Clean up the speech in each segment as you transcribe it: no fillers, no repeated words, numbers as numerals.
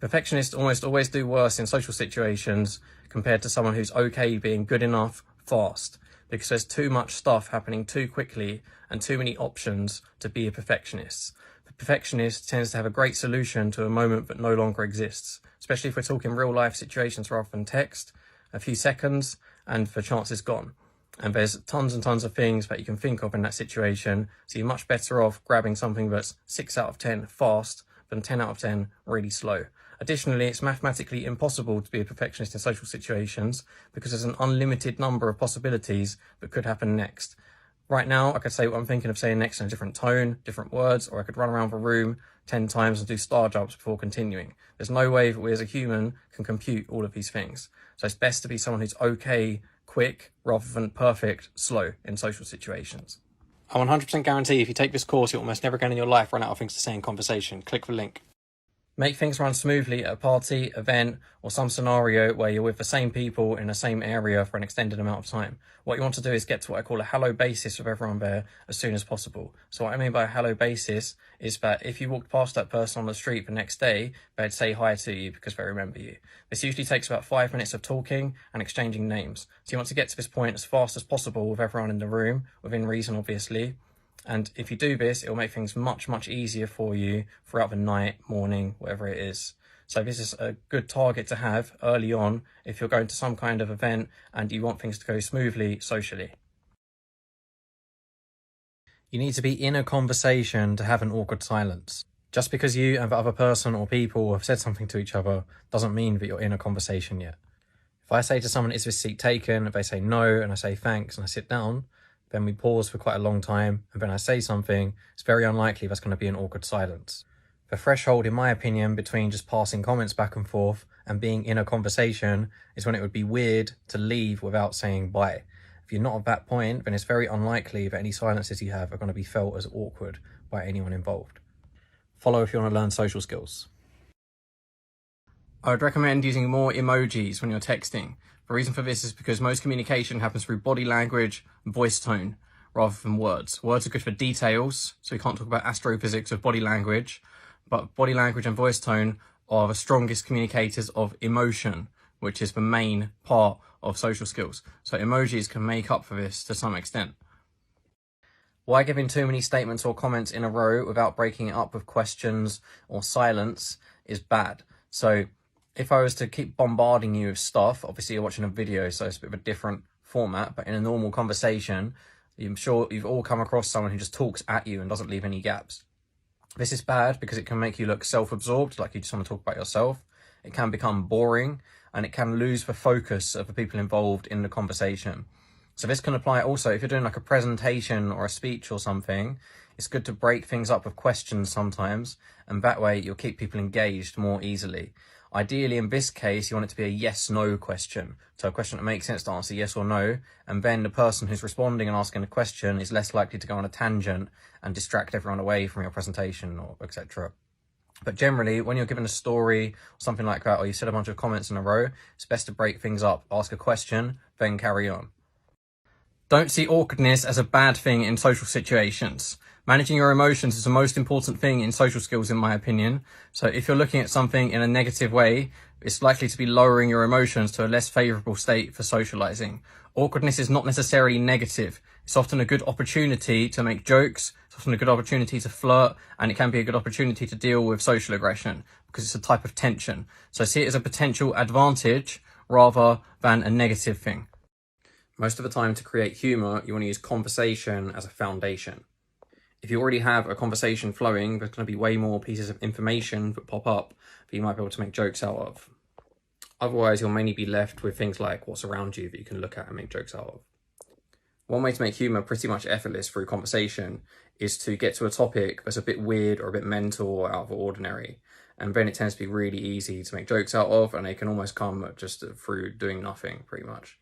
Perfectionists almost always do worse in social situations compared to someone who's okay being good enough fast, because there's too much stuff happening too quickly and too many options to be a perfectionist. The perfectionist tends to have a great solution to a moment that no longer exists, especially if we're talking real life situations rather than text. A few seconds and the chance is gone. And there's tons and tons of things that you can think of in that situation, so you're much better off grabbing something that's 6 out of 10 fast than 10 out of 10 really slow. Additionally, it's mathematically impossible to be a perfectionist in social situations because there's an unlimited number of possibilities that could happen next. Right now, I could say what I'm thinking of saying next in a different tone, different words, or I could run around the room 10 times and do star jumps before continuing. There's no way that we as a human can compute all of these things. So it's best to be someone who's okay, quick, rather than perfect, slow in social situations. I 100% guarantee if you take this course, you'll almost never again in your life run out of things to say in conversation. Click the link. Make things run smoothly at a party, event, or some scenario where you're with the same people in the same area for an extended amount of time. What you want to do is get to what I call a hello basis with everyone there as soon as possible. So what I mean by a hello basis is that if you walked past that person on the street the next day, they'd say hi to you because they remember you. This usually takes about 5 minutes of talking and exchanging names. So you want to get to this point as fast as possible with everyone in the room, within reason obviously. And if you do this, it'll make things much, much easier for you throughout the night, morning, whatever it is. So this is a good target to have early on if you're going to some kind of event and you want things to go smoothly socially. You need to be in a conversation to have an awkward silence. Just because you and the other person or people have said something to each other doesn't mean that you're in a conversation yet. If I say to someone, is this seat taken? If they say no, and I say thanks, and I sit down, then we pause for quite a long time, and then I say something, it's very unlikely that's going to be an awkward silence. The threshold, in my opinion, between just passing comments back and forth and being in a conversation is when it would be weird to leave without saying bye. If you're not at that point, then it's very unlikely that any silences you have are going to be felt as awkward by anyone involved. Follow if you want to learn social skills. I would recommend using more emojis when you're texting. The reason for this is because most communication happens through body language and voice tone rather than words. Words are good for details, so we can't talk about astrophysics of body language, but body language and voice tone are the strongest communicators of emotion, which is the main part of social skills. So emojis can make up for this to some extent. Why giving too many statements or comments in a row without breaking it up with questions or silence is bad. So if I was to keep bombarding you with stuff, obviously you're watching a video, so it's a bit of a different format, but in a normal conversation, I'm sure you've all come across someone who just talks at you and doesn't leave any gaps. This is bad because it can make you look self-absorbed, like you just want to talk about yourself. It can become boring, and it can lose the focus of the people involved in the conversation. So this can apply also if you're doing like a presentation or a speech or something. It's good to break things up with questions sometimes, and that way you'll keep people engaged more easily. Ideally, in this case, you want it to be a yes-no question. So a question that makes sense to answer yes or no, and then the person who's responding and asking the question is less likely to go on a tangent and distract everyone away from your presentation or etc. But generally, when you're given a story or something like that, or you said a bunch of comments in a row, it's best to break things up, ask a question, then carry on. Don't see awkwardness as a bad thing in social situations. Managing your emotions is the most important thing in social skills, in my opinion. So if you're looking at something in a negative way, it's likely to be lowering your emotions to a less favorable state for socializing. Awkwardness is not necessarily negative. It's often a good opportunity to make jokes. It's often a good opportunity to flirt, and it can be a good opportunity to deal with social aggression because it's a type of tension. So see it as a potential advantage rather than a negative thing. Most of the time, to create humor, you want to use conversation as a foundation. If you already have a conversation flowing, there's going to be way more pieces of information that pop up that you might be able to make jokes out of. Otherwise, you'll mainly be left with things like what's around you that you can look at and make jokes out of. One way to make humor pretty much effortless through conversation is to get to a topic that's a bit weird or a bit mental or out of the ordinary. And then it tends to be really easy to make jokes out of, and they can almost come just through doing nothing, pretty much.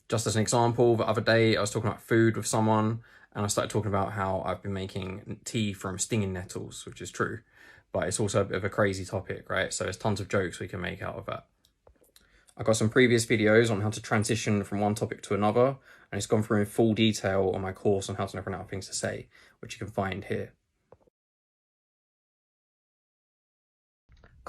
Just as an example, the other day I was talking about food with someone, and I started talking about how I've been making tea from stinging nettles, which is true, but it's also a bit of a crazy topic, right? So there's tons of jokes we can make out of that. I've got some previous videos on how to transition from one topic to another, and it's gone through in full detail on my course on how to never run out of things to say, which you can find here.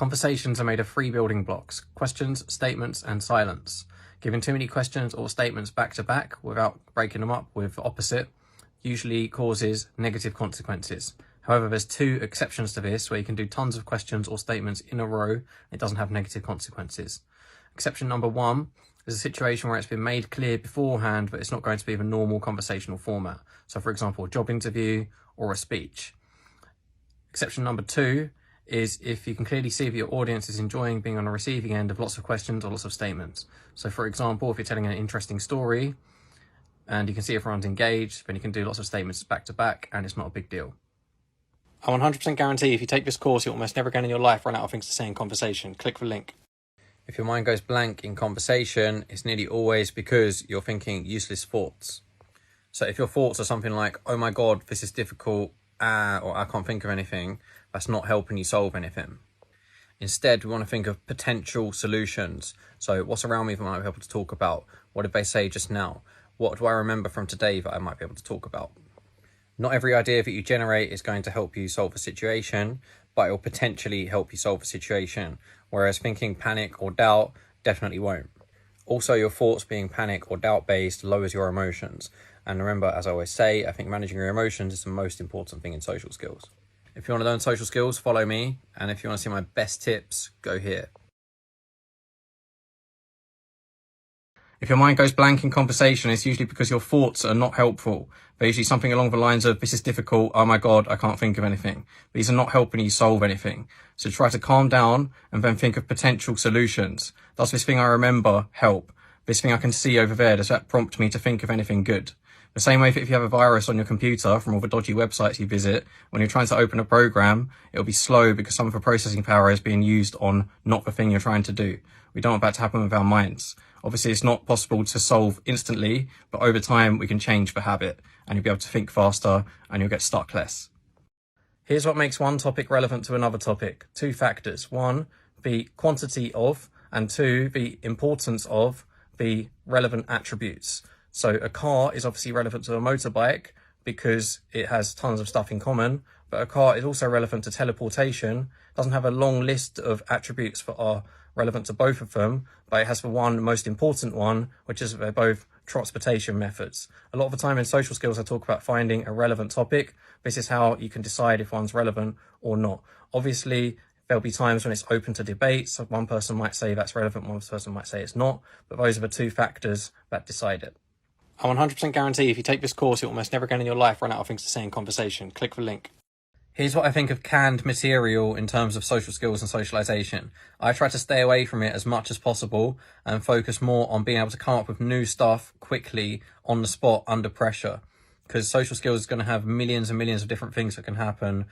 Conversations are made of three building blocks: questions, statements, and silence. Giving too many questions or statements back to back without breaking them up with the opposite usually causes negative consequences. However, there's two exceptions to this where you can do tons of questions or statements in a row and it doesn't have negative consequences. Exception number one is a situation where it's been made clear beforehand that it's not going to be the normal conversational format. So for example, a job interview or a speech. Exception number two is if you can clearly see that your audience is enjoying being on the receiving end of lots of questions or lots of statements. So for example, if you're telling an interesting story and you can see everyone's engaged, then you can do lots of statements back to back and it's not a big deal. I 100% guarantee if you take this course, you'll almost never again in your life run out of things to say in conversation. Click the link. If your mind goes blank in conversation, it's nearly always because you're thinking useless thoughts. So if your thoughts are something like, oh my God, this is difficult, or I can't think of anything, that's not helping you solve anything. Instead, we want to think of potential solutions. So what's around me that I might be able to talk about? What did they say just now? What do I remember from today that I might be able to talk about? Not every idea that you generate is going to help you solve a situation, but it will potentially help you solve a situation, whereas thinking panic or doubt definitely won't. Also, your thoughts being panic or doubt-based lowers your emotions. And remember, as I always say, I think managing your emotions is the most important thing in social skills. If you want to learn social skills, follow me. And if you want to see my best tips, go here. If your mind goes blank in conversation, it's usually because your thoughts are not helpful. They're usually something along the lines of, this is difficult, oh my God, I can't think of anything. These are not helping you solve anything. So try to calm down and then think of potential solutions. Does this thing I remember help? This thing I can see over there, does that prompt me to think of anything good? The same way if you have a virus on your computer from all the dodgy websites you visit, when you're trying to open a program, it'll be slow because some of the processing power is being used on not the thing you're trying to do. We don't want that to happen with our minds. Obviously, it's not possible to solve instantly, but over time we can change the habit and you'll be able to think faster and you'll get stuck less. Here's what makes one topic relevant to another topic. Two factors. One, the quantity of, and two, the importance of the relevant attributes. So a car is obviously relevant to a motorbike because it has tons of stuff in common, but a car is also relevant to teleportation. It doesn't have a long list of attributes that are relevant to both of them, but it has the one most important one, which is they're both transportation methods. A lot of the time in social skills, I talk about finding a relevant topic. This is how you can decide if one's relevant or not. Obviously, there'll be times when it's open to debate. So one person might say that's relevant, one person might say it's not, but those are the two factors that decide it. I 100% guarantee if you take this course, you'll almost never again in your life run out of things to say in conversation. Click the link. Here's what I think of canned material in terms of social skills and socialization. I try to stay away from it as much as possible and focus more on being able to come up with new stuff quickly on the spot under pressure. Because social skills is going to have millions and millions of different things that can happen,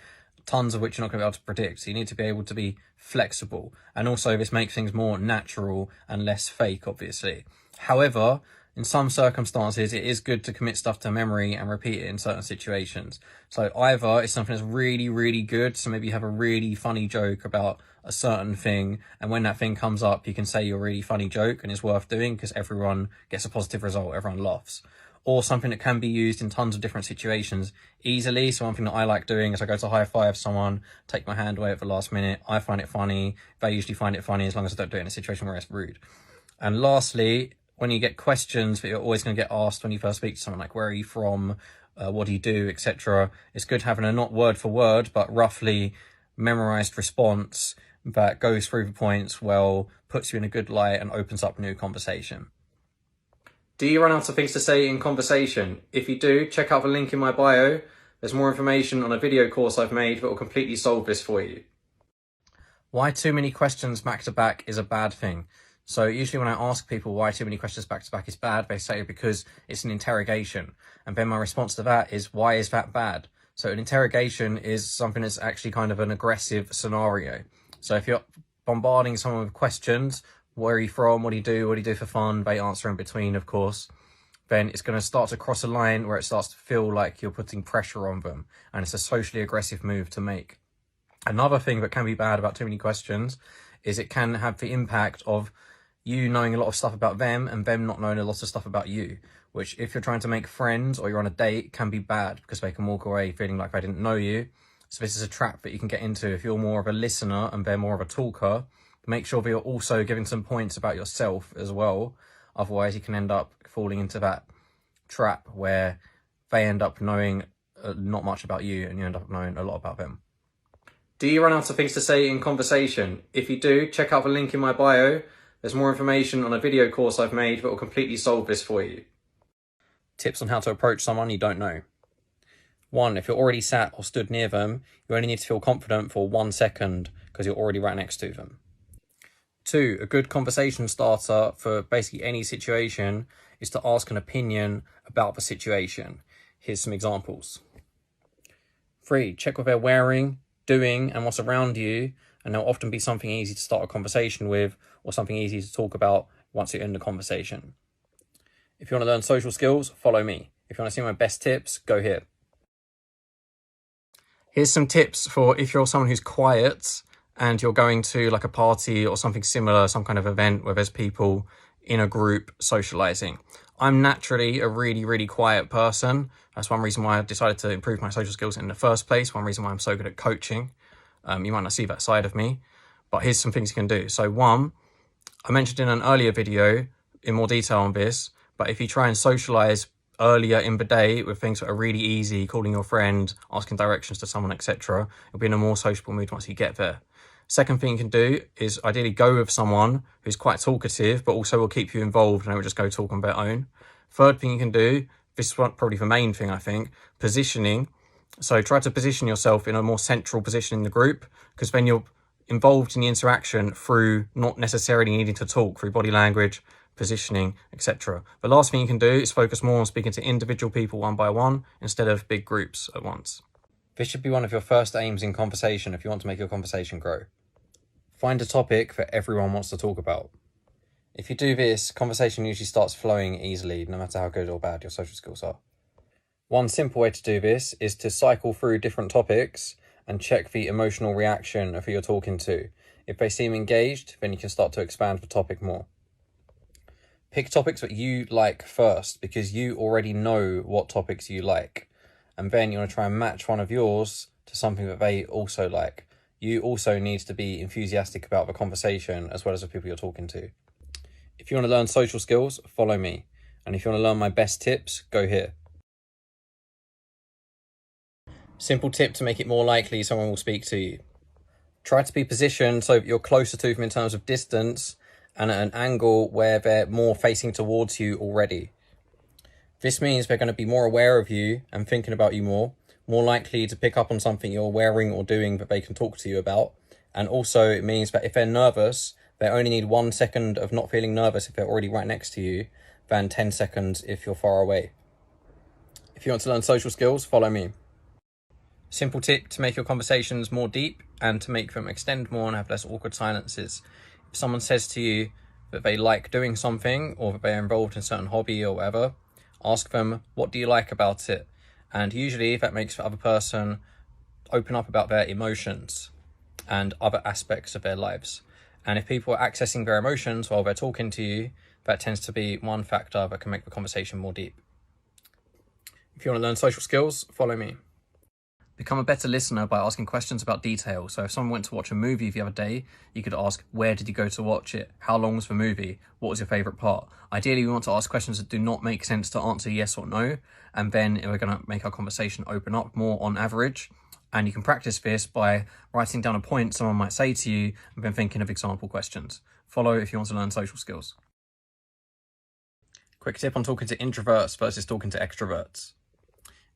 tons of which you're not going to be able to predict. So you need to be able to be flexible. And also this makes things more natural and less fake, obviously. However, in some circumstances, it is good to commit stuff to memory and repeat it in certain situations. So either it's something that's really, really good. So maybe you have a really funny joke about a certain thing. And when that thing comes up, you can say your really funny joke and it's worth doing because everyone gets a positive result. Everyone laughs. Or something that can be used in tons of different situations easily. So one thing that I like doing is I go to high five someone, take my hand away at the last minute. I find it funny. They usually find it funny as long as I don't do it in a situation where it's rude. And lastly, when you get questions that you're always going to get asked when you first speak to someone, like where are you from, what do you do, etc. It's good having a not word for word, but roughly memorized response that goes through the points well, puts you in a good light and opens up new conversation. Do you run out of things to say in conversation? If you do, check out the link in my bio. There's more information on a video course I've made that will completely solve this for you. Why too many questions back to back is a bad thing. So usually when I ask people why too many questions back to back is bad, they say because it's an interrogation. And then my response to that is, why is that bad? So an interrogation is something that's actually kind of an aggressive scenario. So if you're bombarding someone with questions, where are you from, what do you do for fun, they answer in between, of course, then it's going to start to cross a line where it starts to feel like you're putting pressure on them. And it's a socially aggressive move to make. Another thing that can be bad about too many questions is it can have the impact of you knowing a lot of stuff about them and them not knowing a lot of stuff about you, which if you're trying to make friends or you're on a date can be bad because they can walk away feeling like they didn't know you. So this is a trap that you can get into if you're more of a listener and they're more of a talker. Make sure that you're also giving some points about yourself as well. Otherwise, you can end up falling into that trap where they end up knowing not much about you and you end up knowing a lot about them. Do you run out of things to say in conversation? If you do, check out the link in my bio. There's more information on a video course I've made that will completely solve this for you. Tips on how to approach someone you don't know. 1, if you're already sat or stood near them, you only need to feel confident for 1 second because you're already right next to them. 2, a good conversation starter for basically any situation is to ask an opinion about the situation. Here's some examples. 3, check what they're wearing, doing, and what's around you, and there'll often be something easy to start a conversation with or something easy to talk about once you're in the conversation. If you want to learn social skills, follow me. If you want to see my best tips, go here. Here's some tips for if you're someone who's quiet and you're going to like a party or something similar, some kind of event where there's people in a group socializing. I'm naturally a really, really quiet person. That's one reason why I decided to improve my social skills in the first place. One reason why I'm so good at coaching. You might not see that side of me, but here's some things you can do. So 1, I mentioned in an earlier video in more detail on this, but if you try and socialize earlier in the day with things that are really easy, calling your friend, asking directions to someone, etc., you'll be in a more sociable mood once you get there. Second thing you can do is ideally go with someone who's quite talkative, but also will keep you involved and they will just go talk on their own. Third thing you can do, this is probably the main thing I think, positioning. So try to position yourself in a more central position in the group, because then you're involved in the interaction through not necessarily needing to talk, through body language, positioning, etc. The last thing you can do is focus more on speaking to individual people one by one instead of big groups at once. This should be one of your first aims in conversation if you want to make your conversation grow. Find a topic that everyone wants to talk about. If you do this, conversation usually starts flowing easily, no matter how good or bad your social skills are. One simple way to do this is to cycle through different topics and check the emotional reaction of who you're talking to. If they seem engaged, then you can start to expand the topic more. Pick topics that you like first, because you already know what topics you like. And then you want to try and match one of yours to something that they also like. You also need to be enthusiastic about the conversation as well as the people you're talking to. If you want to learn social skills, follow me. And if you want to learn my best tips, go here. Simple tip to make it more likely someone will speak to you. Try to be positioned so that you're closer to them in terms of distance and at an angle where they're more facing towards you already. This means they're going to be more aware of you and thinking about you more likely to pick up on something you're wearing or doing that they can talk to you about. And also it means that if they're nervous, they only need 1 second of not feeling nervous if they're already right next to you than 10 seconds if you're far away. If you want to learn social skills, follow me. Simple tip to make your conversations more deep and to make them extend more and have less awkward silences. If someone says to you that they like doing something or that they're involved in a certain hobby or whatever, ask them, what do you like about it? And usually that makes the other person open up about their emotions and other aspects of their lives. And if people are accessing their emotions while they're talking to you, that tends to be one factor that can make the conversation more deep. If you want to learn social skills, follow me. Become a better listener by asking questions about detail. So if someone went to watch a movie the other day, you could ask, where did you go to watch it? How long was the movie? What was your favourite part? Ideally, we want to ask questions that do not make sense to answer yes or no. And then we're going to make our conversation open up more on average. And you can practice this by writing down a point someone might say to you and then thinking of example questions. Follow if you want to learn social skills. Quick tip on talking to introverts versus talking to extroverts.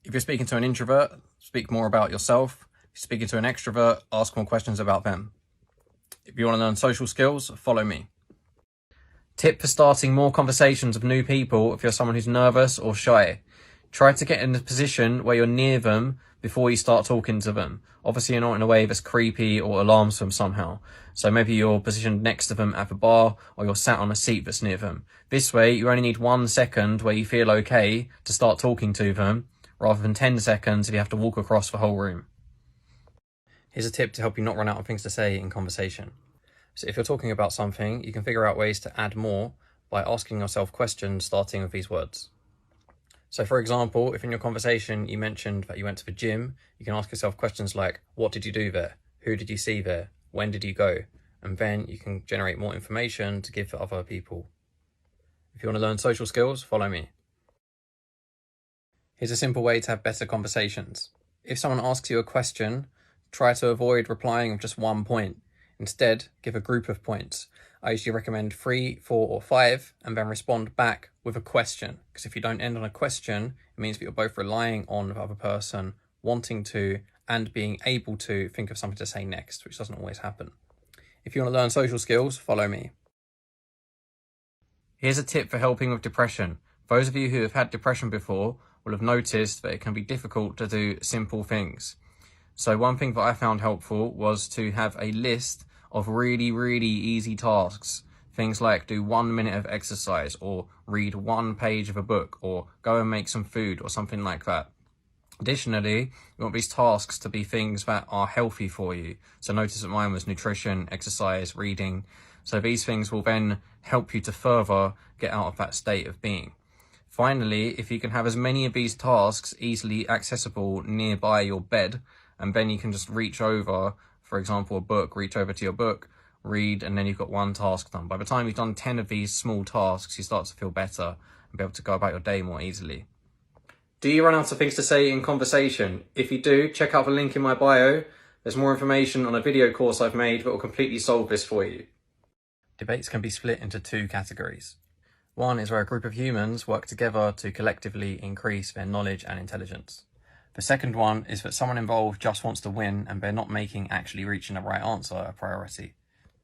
If you're speaking to an introvert, speak more about yourself. If you're speaking to an extrovert, ask more questions about them. If you want to learn social skills, follow me. Tip for starting more conversations with new people if you're someone who's nervous or shy. Try to get in a position where you're near them before you start talking to them. Obviously, you're not in a way that's creepy or alarms them somehow. So maybe you're positioned next to them at the bar or you're sat on a seat that's near them. This way, you only need 1 second where you feel okay to start talking to them, rather than 10 seconds if you have to walk across the whole room. Here's a tip to help you not run out of things to say in conversation. So if you're talking about something, you can figure out ways to add more by asking yourself questions starting with these words. So for example, if in your conversation you mentioned that you went to the gym, you can ask yourself questions like, what did you do there? Who did you see there? When did you go? And then you can generate more information to give to other people. If you want to learn social skills, follow me. Here's a simple way to have better conversations. If someone asks you a question, try to avoid replying with just one point. Instead, give a group of points. I usually recommend 3, 4, or 5, and then respond back with a question. Because if you don't end on a question, it means that you're both relying on the other person wanting to and being able to think of something to say next, which doesn't always happen. If you want to learn social skills, follow me. Here's a tip for helping with depression. Those of you who have had depression before will have noticed that it can be difficult to do simple things. So one thing that I found helpful was to have a list of really, really easy tasks. Things like do 1 minute of exercise, or read 1 page of a book, or go and make some food, or something like that. Additionally, you want these tasks to be things that are healthy for you. So notice that mine was nutrition, exercise, reading. So these things will then help you to further get out of that state of being. Finally, if you can have as many of these tasks easily accessible nearby your bed, and then you can just reach over, for example, a book, reach over to your book, read, and then you've got 1 task done. By the time you've done 10 of these small tasks, you start to feel better and be able to go about your day more easily. Do you run out of things to say in conversation? If you do, check out the link in my bio. There's more information on a video course I've made that will completely solve this for you. Debates can be split into 2 categories. One is where a group of humans work together to collectively increase their knowledge and intelligence. The second one is that someone involved just wants to win and they're not making actually reaching the right answer a priority.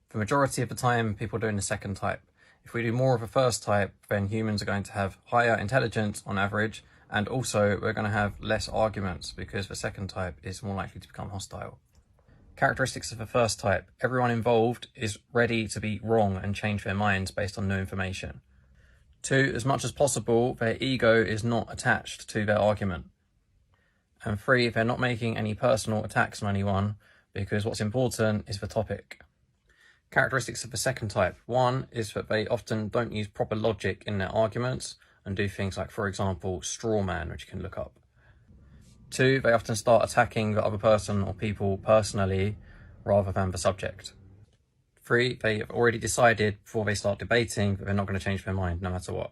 The majority of the time, people are doing the second type. If we do more of the first type, then humans are going to have higher intelligence on average, and also we're going to have less arguments because the second type is more likely to become hostile. Characteristics of the first type: everyone involved is ready to be wrong and change their minds based on new information. 2, as much as possible, their ego is not attached to their argument. And 3, they're not making any personal attacks on anyone because what's important is the topic. Characteristics of the second type: 1 is that they often don't use proper logic in their arguments and do things like, for example, straw man, which you can look up. 2, they often start attacking the other person or people personally rather than the subject. 3, they have already decided before they start debating that they're not going to change their mind no matter what.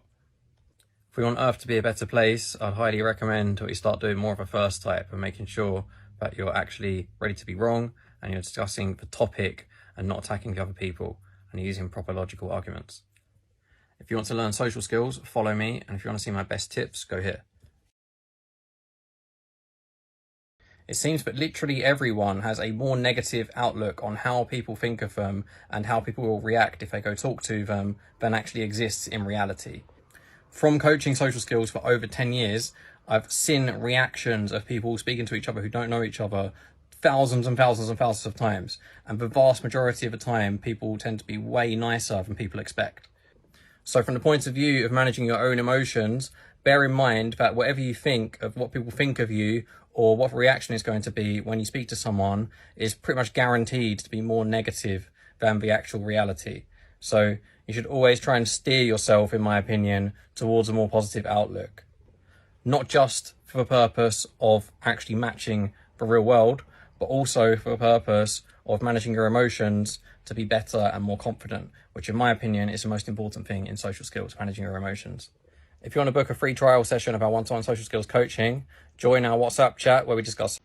If we want Earth to be a better place, I'd highly recommend that we start doing more of a first type and making sure that you're actually ready to be wrong and you're discussing the topic and not attacking the other people and using proper logical arguments. If you want to learn social skills, follow me, and if you want to see my best tips, go here. It seems that literally everyone has a more negative outlook on how people think of them and how people will react if they go talk to them than actually exists in reality. From coaching social skills for over 10 years, I've seen reactions of people speaking to each other who don't know each other thousands and thousands and thousands of times. And the vast majority of the time, people tend to be way nicer than people expect. So from the point of view of managing your own emotions, bear in mind that whatever you think of what people think of you or what the reaction is going to be when you speak to someone is pretty much guaranteed to be more negative than the actual reality. So you should always try and steer yourself, in my opinion, towards a more positive outlook. Not just for the purpose of actually matching the real world, but also for the purpose of managing your emotions to be better and more confident, which in my opinion is the most important thing in social skills, managing your emotions. If you want to book a free trial session of our one-to-one social skills coaching, join our WhatsApp chat where we discuss.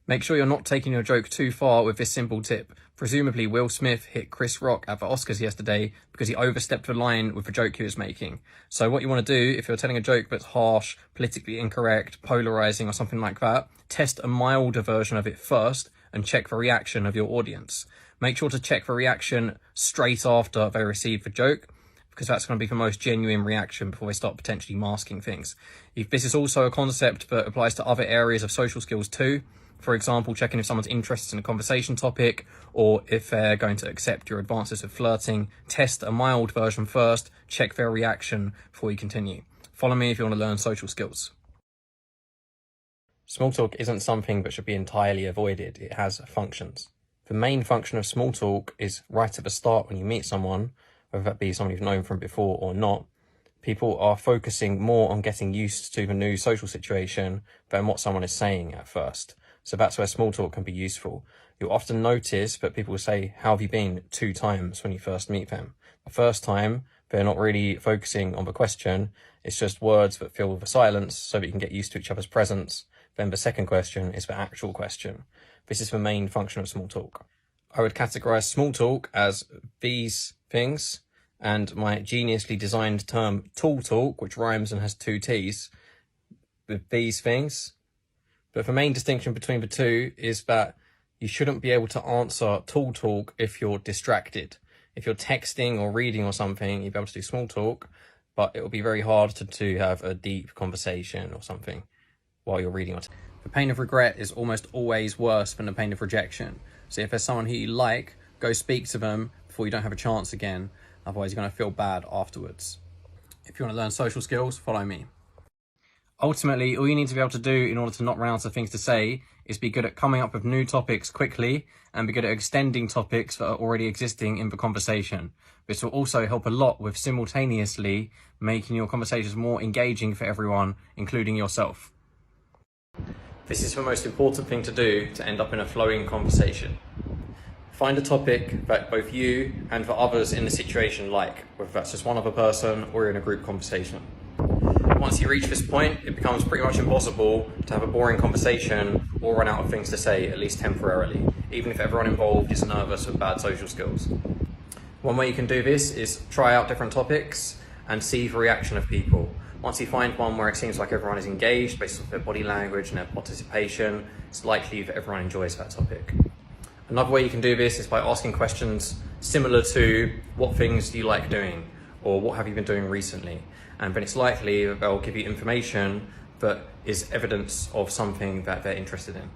Make sure you're not taking your joke too far with this simple tip. Presumably Will Smith hit Chris Rock at the Oscars yesterday because he overstepped the line with the joke he was making. So what you want to do, if you're telling a joke that's harsh, politically incorrect, polarizing or something like that, test a milder version of it first and check the reaction of your audience. Make sure to check the reaction straight after they receive the joke, because that's going to be the most genuine reaction before they start potentially masking things. If this is also a concept that applies to other areas of social skills too. For example, checking if someone's interested in a conversation topic or if they're going to accept your advances of flirting. Test a mild version first, check their reaction before you continue. Follow me if you want to learn social skills. Small talk isn't something that should be entirely avoided. It has functions. The main function of small talk is right at the start when you meet someone, whether that be someone you've known from before or not, People are focusing more on getting used to the new social situation than what someone is saying at first. So that's where small talk can be useful. You'll often notice that people will say, "How have you been?" 2 times when you first meet them. The first time, they're not really focusing on the question. It's just words that fill the silence so that you can get used to each other's presence. Then the second question is the actual question. This is the main function of small talk. I would categorize small talk as these things, and my geniusly designed term tall talk, which rhymes and has 2 T's, with these things. But the main distinction between the two is that you shouldn't be able to answer tall talk if you're distracted. If you're texting or reading or something, you'll be able to do small talk, but it will be very hard to have a deep conversation or something while you're reading. The pain of regret is almost always worse than the pain of rejection. So if there's someone who you like, go speak to them before you don't have a chance again. Otherwise, you're going to feel bad afterwards. If you want to learn social skills, follow me. Ultimately, all you need to be able to do in order to not run out of things to say is be good at coming up with new topics quickly and be good at extending topics that are already existing in the conversation. This will also help a lot with simultaneously making your conversations more engaging for everyone, including yourself. This is the most important thing to do to end up in a flowing conversation. Find a topic that both you and the others in the situation like, whether that's just one other person or in a group conversation. Once you reach this point, it becomes pretty much impossible to have a boring conversation or run out of things to say, at least temporarily, even if everyone involved is nervous with bad social skills. One way you can do this is try out different topics and see the reaction of people. Once you find one where it seems like everyone is engaged based on their body language and their participation, it's likely that everyone enjoys that topic. Another way you can do this is by asking questions similar to what things do you like doing or what have you been doing recently? And then it's likely that they'll give you information that is evidence of something that they're interested in.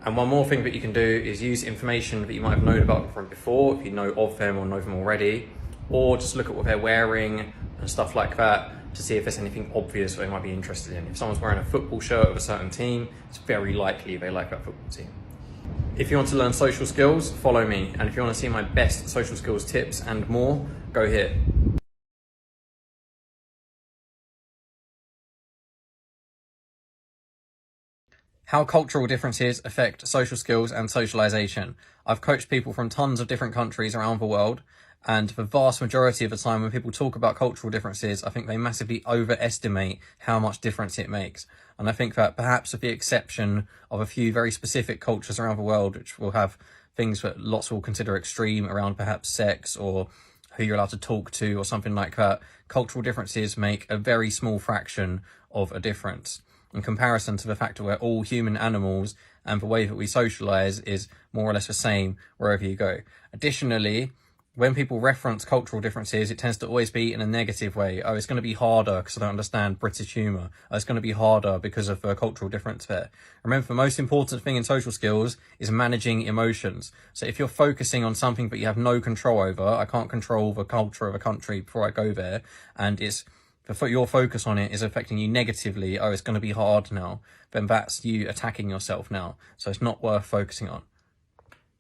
And one more thing that you can do is use information that you might have known about from before, if you know of them or know them already, or just look at what they're wearing and stuff like that to see if there's anything obvious they might be interested in. If someone's wearing a football shirt of a certain team, it's very likely they like that football team. If you want to learn social skills, follow me. And if you want to see my best social skills tips and more, go here. How cultural differences affect social skills and socialization. I've coached people from tons of different countries around the world, and the vast majority of the time when people talk about cultural differences, I think they massively overestimate how much difference it makes. And I think that perhaps with the exception of a few very specific cultures around the world, which will have things that lots will consider extreme around perhaps sex or who you're allowed to talk to or something like that, cultural differences make a very small fraction of a difference in comparison to the fact that we're all human animals and the way that we socialize is more or less the same wherever you go. Additionally, when people reference cultural differences, it tends to always be in a negative way. Oh, it's going to be harder because I don't understand British humour. Oh, it's going to be harder because of the cultural difference there. Remember, the most important thing in social skills is managing emotions. So if you're focusing on something that you have no control over, I can't control the culture of a country before I go there, and your focus on it is affecting you negatively, oh, it's going to be hard now, then that's you attacking yourself now. So it's not worth focusing on.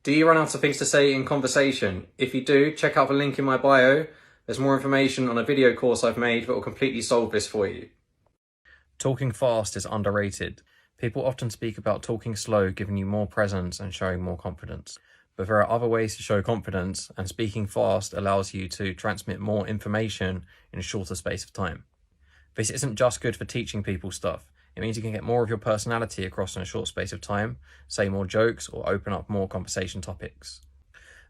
Do you run out of things to say in conversation? If you do, check out the link in my bio. There's more information on a video course I've made that will completely solve this for you. Talking fast is underrated. People often speak about talking slow, giving you more presence and showing more confidence. But there are other ways to show confidence, and speaking fast allows you to transmit more information in a shorter space of time. This isn't just good for teaching people stuff. It means you can get more of your personality across in a short space of time, say more jokes, or open up more conversation topics.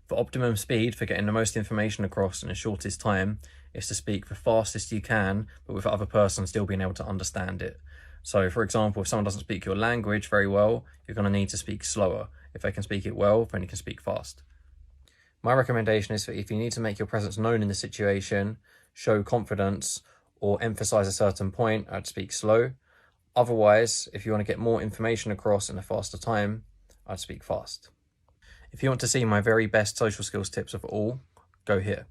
The optimum speed for getting the most information across in the shortest time is to speak the fastest you can, but with the other person still being able to understand it. So, for example, if someone doesn't speak your language very well, you're going to need to speak slower. If they can speak it well, then you can speak fast. My recommendation is that if you need to make your presence known in the situation, show confidence, or emphasize a certain point, I'd speak slow. Otherwise, if you want to get more information across in a faster time, I'd speak fast. If you want to see my very best social skills tips of all, go here.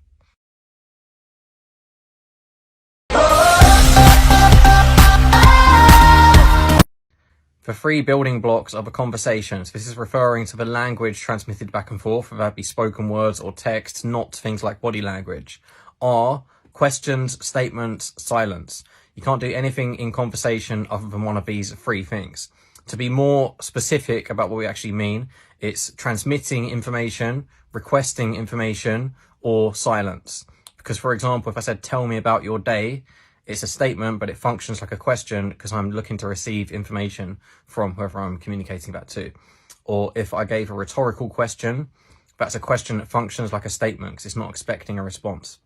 The 3 building blocks of a conversation, so this is referring to the language transmitted back and forth, whether that be spoken words or text, not things like body language, are questions, statements, silence. You can't do anything in conversation other than one of these three things. To be more specific about what we actually mean, it's transmitting information, requesting information, or silence. Because, for example, if I said, tell me about your day, it's a statement, but it functions like a question because I'm looking to receive information from whoever I'm communicating that to. Or if I gave a rhetorical question, that's a question that functions like a statement because it's not expecting a response.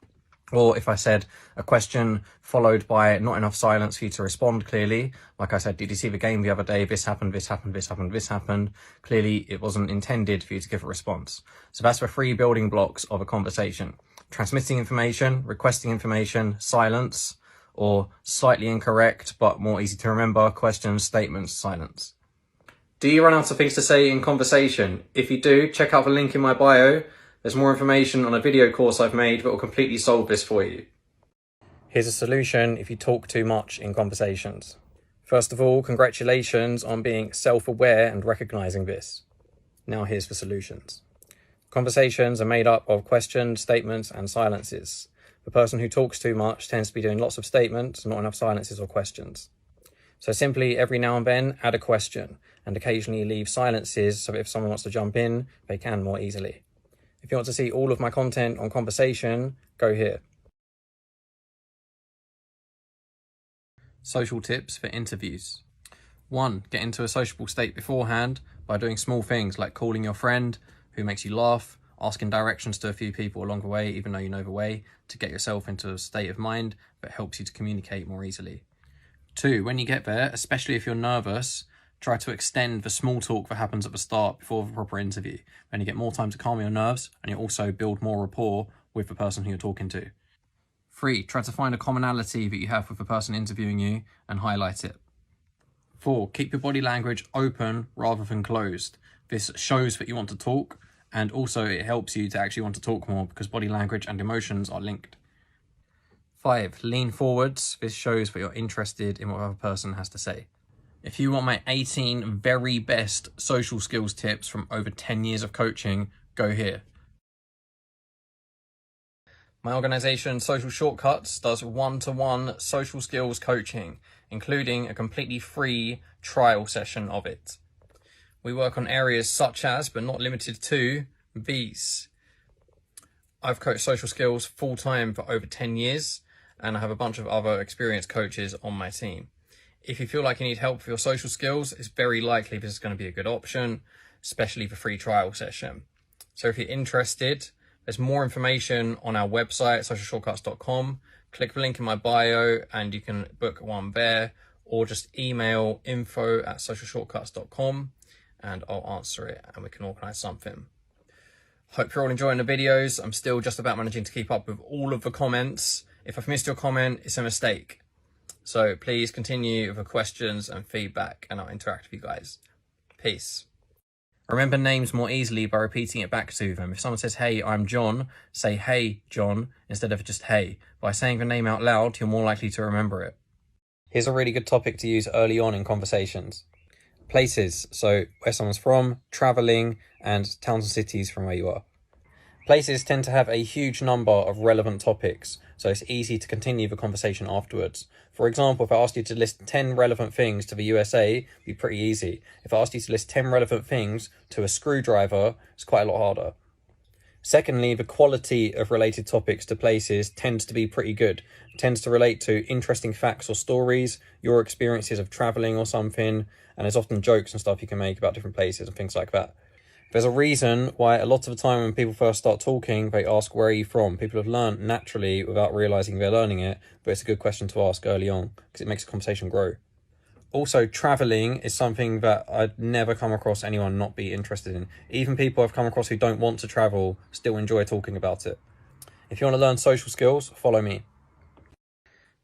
Or if I said a question followed by not enough silence for you to respond clearly, like I said, did you see the game the other day? This happened, this happened, this happened, this happened. Clearly, it wasn't intended for you to give a response. So that's the three building blocks of a conversation. Transmitting information, requesting information, silence, or slightly incorrect but more easy to remember, questions, statements, silence. Do you run out of things to say in conversation? If you do, check out the link in my bio. There's more information on a video course I've made that will completely solve this for you. Here's a solution if you talk too much in conversations. First of all, congratulations on being self-aware and recognizing this. Now here's the solutions. Conversations are made up of questions, statements, and silences. The person who talks too much tends to be doing lots of statements, not enough silences or questions. So simply every now and then add a question and occasionally leave silences so that if someone wants to jump in, they can more easily. If you want to see all of my content on conversation, go here. Social tips for interviews. 1. Get into a sociable state beforehand by doing small things like calling your friend who makes you laugh, asking directions to a few people along the way, even though you know the way, to get yourself into a state of mind that helps you to communicate more easily. 2. When you get there, especially if you're nervous, try to extend the small talk that happens at the start before the proper interview. Then you get more time to calm your nerves and you also build more rapport with the person who you're talking to. 3. Try to find a commonality that you have with the person interviewing you and highlight it. 4. Keep your body language open rather than closed. This shows that you want to talk, and also it helps you to actually want to talk more because body language and emotions are linked. 5. Lean forwards. This shows that you're interested in what the other person has to say. If you want my 18 very best social skills tips from over 10 years of coaching, go here. My organisation, Social Shortcuts, does one-to-one social skills coaching, including a completely free trial session of it. We work on areas such as, but not limited to, these. I've coached social skills full-time for over 10 years, and I have a bunch of other experienced coaches on my team. If you feel like you need help with your social skills, it's very likely this is going to be a good option, especially for free trial session. So if you're interested, there's more information on our website, socialshortcuts.com. Click the link in my bio and you can book one there, or just email info@socialshortcuts.com and I'll answer it and we can organize something. Hope you're all enjoying the videos. I'm still just about managing to keep up with all of the comments. If I've missed your comment, it's a mistake. So please continue with the questions and feedback and I'll interact with you guys. Peace. Remember names more easily by repeating it back to them. If someone says, hey, I'm John, say, hey, John, instead of just hey. By saying the name out loud, you're more likely to remember it. Here's a really good topic to use early on in conversations. Places, so where someone's from, traveling, and towns and cities from where you are. Places tend to have a huge number of relevant topics, so it's easy to continue the conversation afterwards. For example, if I asked you to list 10 relevant things to the USA, it'd be pretty easy. If I asked you to list 10 relevant things to a screwdriver, it's quite a lot harder. Secondly, the quality of related topics to places tends to be pretty good. It tends to relate to interesting facts or stories, your experiences of traveling or something, and there's often jokes and stuff you can make about different places and things like that. There's a reason why a lot of the time when people first start talking, they ask, where are you from? People have learned naturally without realizing they're learning it, but it's a good question to ask early on because it makes the conversation grow. Also, traveling is something that I'd never come across anyone not be interested in. Even people I've come across who don't want to travel still enjoy talking about it. If you want to learn social skills, follow me.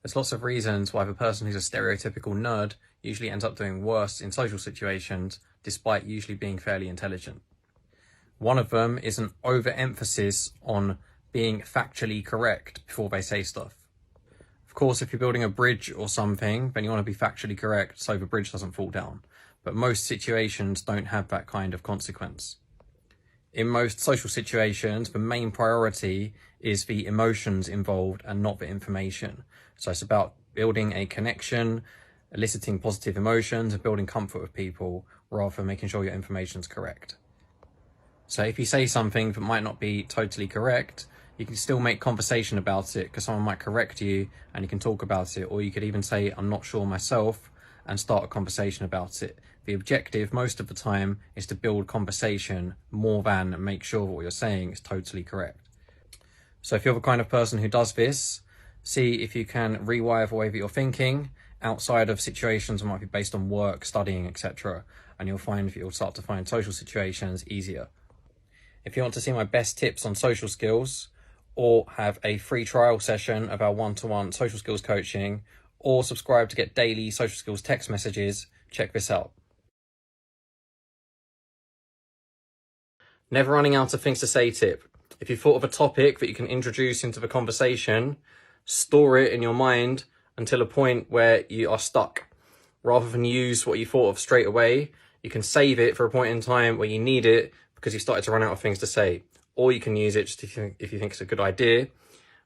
There's lots of reasons why the person who's a stereotypical nerd usually ends up doing worse in social situations, despite usually being fairly intelligent. One of them is an overemphasis on being factually correct before they say stuff. Of course, if you're building a bridge or something, then you want to be factually correct so the bridge doesn't fall down. But most situations don't have that kind of consequence. In most social situations, the main priority is the emotions involved and not the information. So it's about building a connection, eliciting positive emotions, and building comfort with people rather than making sure your information is correct. So if you say something that might not be totally correct, you can still make conversation about it because someone might correct you and you can talk about it. Or you could even say, I'm not sure myself, and start a conversation about it. The objective most of the time is to build conversation more than make sure what you're saying is totally correct. So if you're the kind of person who does this, see if you can rewire the way that you're thinking outside of situations that might be based on work, studying, etc. And you'll find that you'll start to find social situations easier. If you want to see my best tips on social skills, or have a free trial session of our one-to-one social skills coaching, or subscribe to get daily social skills text messages, check this out. Never running out of things to say tip. If you've thought of a topic that you can introduce into the conversation, store it in your mind until a point where you are stuck. Rather than use what you thought of straight away, you can save it for a point in time where you need it because you started to run out of things to say. Or you can use it just if you think it's a good idea,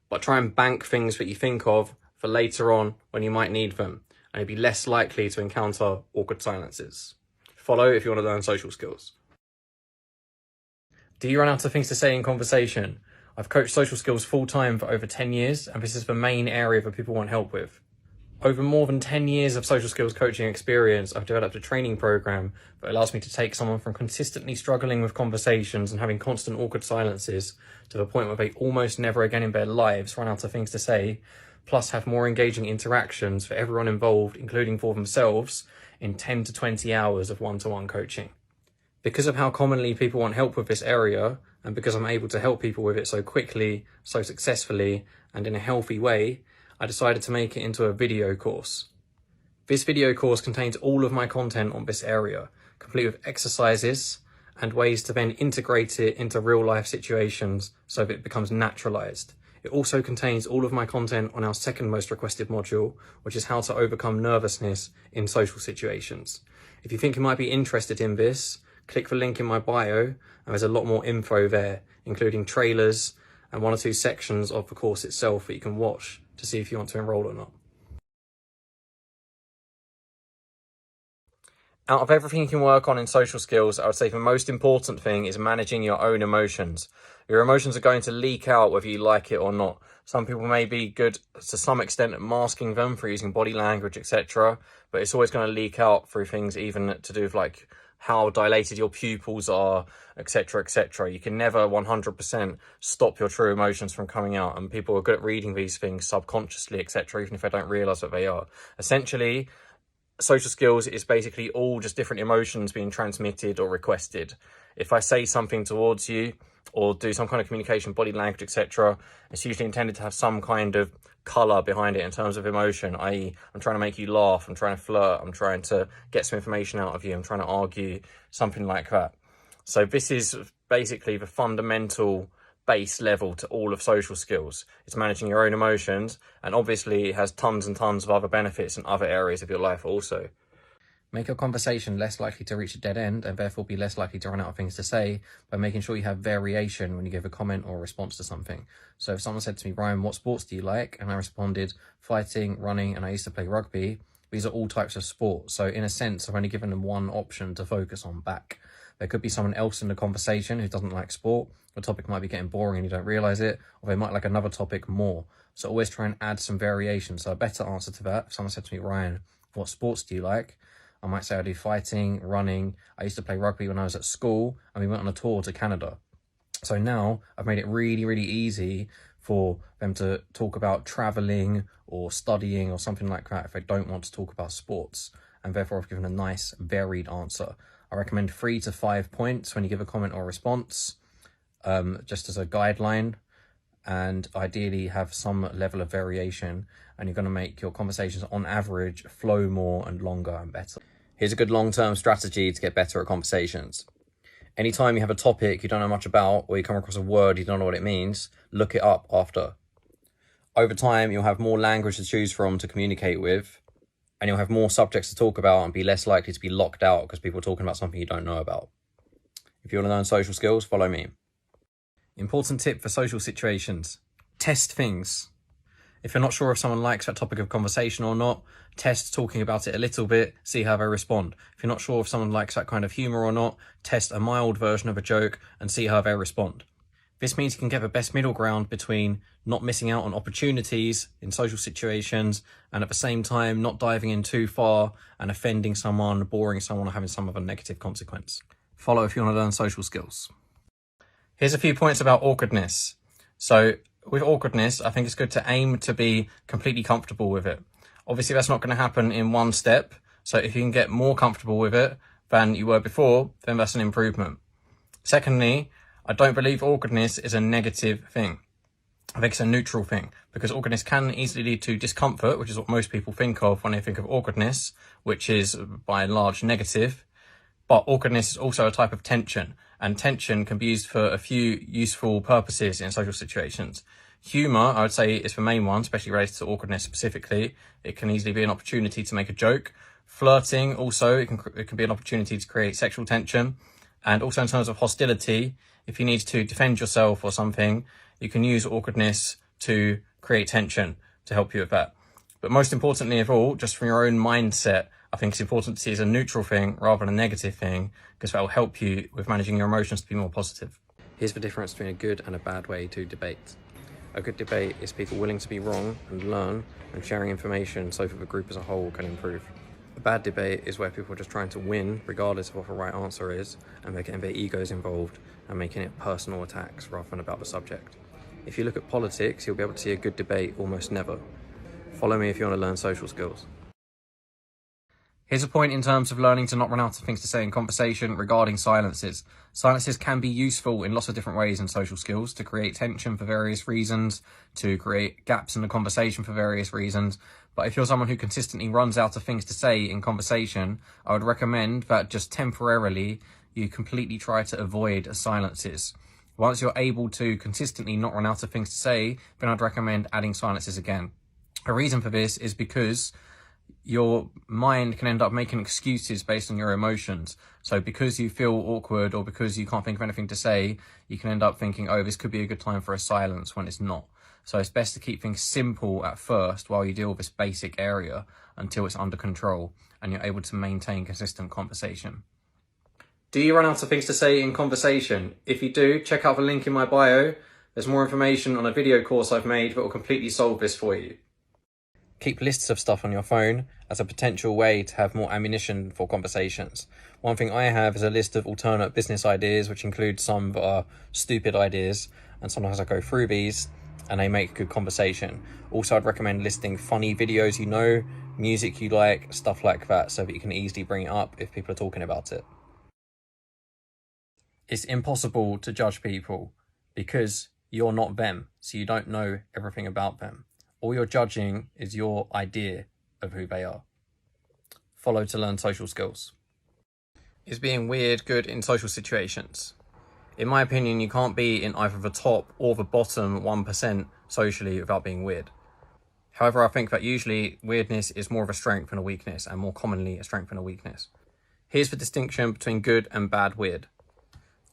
but try and bank things that you think of for later on when you might need them, and you'll be less likely to encounter awkward silences. Follow if you want to learn social skills. Do you run out of things to say in conversation? I've coached social skills full-time for over 10 years, and this is the main area that people want help with. Over more than 10 years of social skills coaching experience, I've developed a training program that allows me to take someone from consistently struggling with conversations and having constant awkward silences to the point where they almost never again in their lives run out of things to say, plus have more engaging interactions for everyone involved, including for themselves, in 10 to 20 hours of one-to-one coaching. Because of how commonly people want help with this area, and because I'm able to help people with it so quickly, so successfully, and in a healthy way, I decided to make it into a video course. This video course contains all of my content on this area, complete with exercises and ways to then integrate it into real life situations so that it becomes naturalized. It also contains all of my content on our second most requested module, which is how to overcome nervousness in social situations. If you think you might be interested in this, click the link in my bio, and there's a lot more info there, including trailers and 1 or 2 sections of the course itself that you can watch to see if you want to enroll or not. Out of everything you can work on in social skills, I would say the most important thing is managing your own emotions. Your emotions are going to leak out whether you like it or not. Some people may be good to some extent at masking them for using body language, etc. But it's always going to leak out through things even to do with like how dilated your pupils are, etc., etc. You can never 100% stop your true emotions from coming out, and people are good at reading these things subconsciously, etc., even if they don't realize what they are. Essentially, social skills is basically all just different emotions being transmitted or requested. If I say something towards you or do some kind of communication, body language, etc., it's usually intended to have some kind of color behind it in terms of emotion, i.e. I'm trying to make you laugh, I'm trying to flirt, I'm trying to get some information out of you, I'm trying to argue, something like that. So this is basically the fundamental base level to all of social skills. It's managing your own emotions, and obviously it has tons and tons of other benefits in other areas of your life also. Make your conversation less likely to reach a dead end and therefore be less likely to run out of things to say by making sure you have variation when you give a comment or a response to something. So if someone said to me, Ryan, what sports do you like? And I responded, fighting, running, and I used to play rugby. These are all types of sport. So in a sense, I've only given them one option to focus on back. There could be someone else in the conversation who doesn't like sport. The topic might be getting boring and you don't realize it, or they might like another topic more. So always try and add some variation. So a better answer to that, if someone said to me, Ryan, what sports do you like? I might say I do fighting, running. I used to play rugby when I was at school, and we went on a tour to Canada. So now I've made it really, really easy for them to talk about traveling or studying or something like that if they don't want to talk about sports. And therefore I've given a nice varied answer. I recommend 3 to 5 points when you give a comment or response, just as a guideline, and ideally have some level of variation, and you're going to make your conversations on average flow more and longer and better. Here's a good long-term strategy to get better at conversations. Anytime you have a topic you don't know much about, or you come across a word you don't know what it means, look it up after. Over time, you'll have more language to choose from to communicate with, and you'll have more subjects to talk about and be less likely to be locked out because people are talking about something you don't know about. If you want to learn social skills, follow me. Important tip for social situations: test things. If you're not sure if someone likes that topic of conversation or not, test talking about it a little bit, see how they respond. If you're not sure if someone likes that kind of humour or not, test a mild version of a joke and see how they respond. This means you can get the best middle ground between not missing out on opportunities in social situations and at the same time not diving in too far and offending someone, boring someone, or having some other negative consequence. Follow if you want to learn social skills. Here's a few points about awkwardness. So with awkwardness, I think it's good to aim to be completely comfortable with it. Obviously, that's not going to happen in one step. So if you can get more comfortable with it than you were before, then that's an improvement. Secondly, I don't believe awkwardness is a negative thing. I think it's a neutral thing, because awkwardness can easily lead to discomfort, which is what most people think of when they think of awkwardness, which is by and large negative. But awkwardness is also a type of tension, and tension can be used for a few useful purposes in social situations. Humour, I would say, is the main one, especially related to awkwardness specifically. It can easily be an opportunity to make a joke. Flirting, also, it can be an opportunity to create sexual tension. And also in terms of hostility, if you need to defend yourself or something, you can use awkwardness to create tension to help you with that. But most importantly of all, just from your own mindset, I think it's important to see it as a neutral thing rather than a negative thing, because that will help you with managing your emotions to be more positive. Here's the difference between a good and a bad way to debate. A good debate is people willing to be wrong and learn and sharing information so that the group as a whole can improve. A bad debate is where people are just trying to win regardless of what the right answer is, and they're getting their egos involved and making it personal attacks rather than about the subject. If you look at politics, you'll be able to see a good debate almost never. Follow me if you want to learn social skills. Here's a point in terms of learning to not run out of things to say in conversation regarding silences. Silences can be useful in lots of different ways in social skills, to create tension for various reasons, to create gaps in the conversation for various reasons. But if you're someone who consistently runs out of things to say in conversation, I would recommend that just temporarily you completely try to avoid silences. Once you're able to consistently not run out of things to say, then I'd recommend adding silences again. A reason for this is because your mind can end up making excuses based on your emotions. So because you feel awkward or because you can't think of anything to say, you can end up thinking, oh, this could be a good time for a silence, when it's not. So it's best to keep things simple at first while you deal with this basic area until it's under control and you're able to maintain consistent conversation. Do you run out of things to say in conversation? If you do, check out the link in my bio. There's more information on a video course I've made that will completely solve this for you. Keep lists of stuff on your phone as a potential way to have more ammunition for conversations. One thing I have is a list of alternate business ideas, which includes some that are stupid ideas, and sometimes I go through these and they make good conversation. Also, I'd recommend listing funny videos you know, music you like, stuff like that, so that you can easily bring it up if people are talking about it. It's impossible to judge people because you're not them, so you don't know everything about them. All you're judging is your idea of who they are. Follow to learn social skills. Is being weird good in social situations? In my opinion, you can't be in either the top or the bottom 1% socially without being weird. However, I think that usually weirdness is more of a strength than a weakness, and more commonly a strength than a weakness. Here's the distinction between good and bad weird.